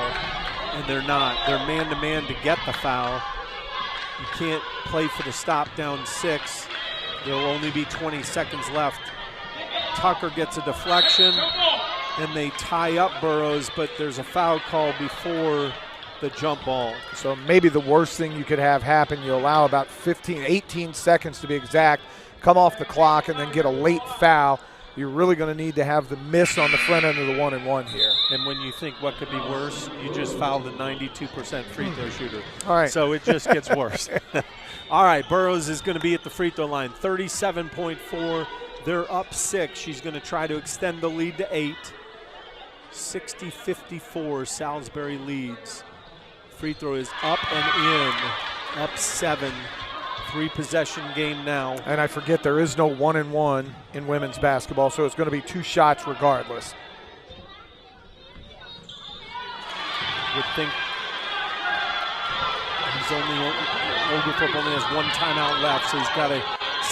[SPEAKER 1] and they're not. They're man-to-man to get the foul. You can't play for the stop down 6. There'll only be 20 seconds left. Tucker gets a deflection, and they tie up Burrows, but there's a foul call before the jump ball.
[SPEAKER 2] So maybe the worst thing you could have happen, you allow about 18 seconds to be exact, come off the clock and then get a late foul. you're really going to need to have the miss on the front end of the 1-and-1 here.
[SPEAKER 1] And when you think what could be worse, you just fouled a 92% free throw shooter.
[SPEAKER 2] All right.
[SPEAKER 1] So it just gets worse. All right, Burroughs is going to be at the free throw line. 37.4. They're up 6. She's going to try to extend the lead to 8. 60-54. Salisbury leads. Free throw is up and in. Up 7. 3-possession game now.
[SPEAKER 2] And I forget there is no 1-and-1 in women's basketball, so it's going to be 2 shots regardless.
[SPEAKER 1] Would think Oglethorpe only has 1 timeout left, so he's got to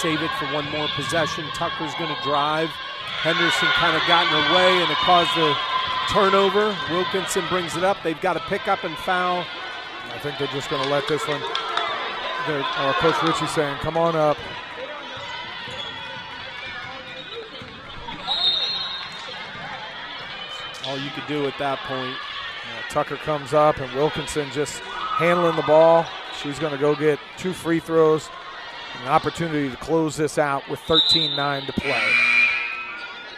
[SPEAKER 1] save it for 1 more possession. Tucker's going to drive. Henderson kind of got in her way, and it caused the turnover. Wilkinson brings it up. They've got to pick up and foul.
[SPEAKER 2] I think they're just going to let this one. Coach Ritchie saying, come on up.
[SPEAKER 1] All you could do at that point.
[SPEAKER 2] Tucker comes up, and Wilkinson just handling the ball. She's going to go get 2 free throws. An opportunity to close this out with 13:09 to play.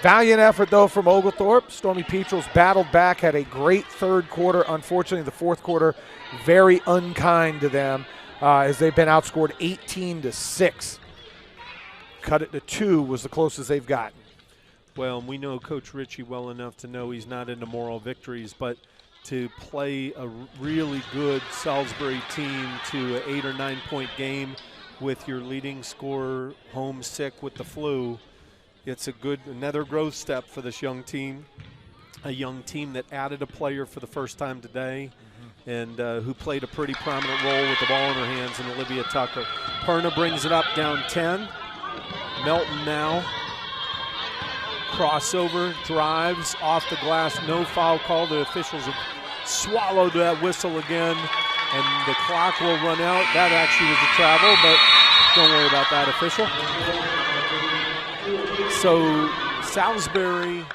[SPEAKER 2] Valiant effort, though, from Oglethorpe. Stormy Petrels battled back, had a great third quarter. Unfortunately, the fourth quarter, very unkind to them as they've been outscored 18-6. Cut it to 2 was the closest they've gotten.
[SPEAKER 1] Well, we know Coach Ritchie well enough to know he's not into moral victories, but to play a really good Salisbury team to an 8 or 9 point game with your leading scorer homesick with the flu, it's another growth step for this young team. A young team that added a player for the first time today, and who played a pretty prominent role with the ball in her hands, in Olivia Tucker. Perna brings it up, down 10. Melton now. Crossover, drives, off the glass, no foul call. The officials have swallowed that whistle again, and the clock will run out. That actually was a travel, but don't worry about that, official. So Salisbury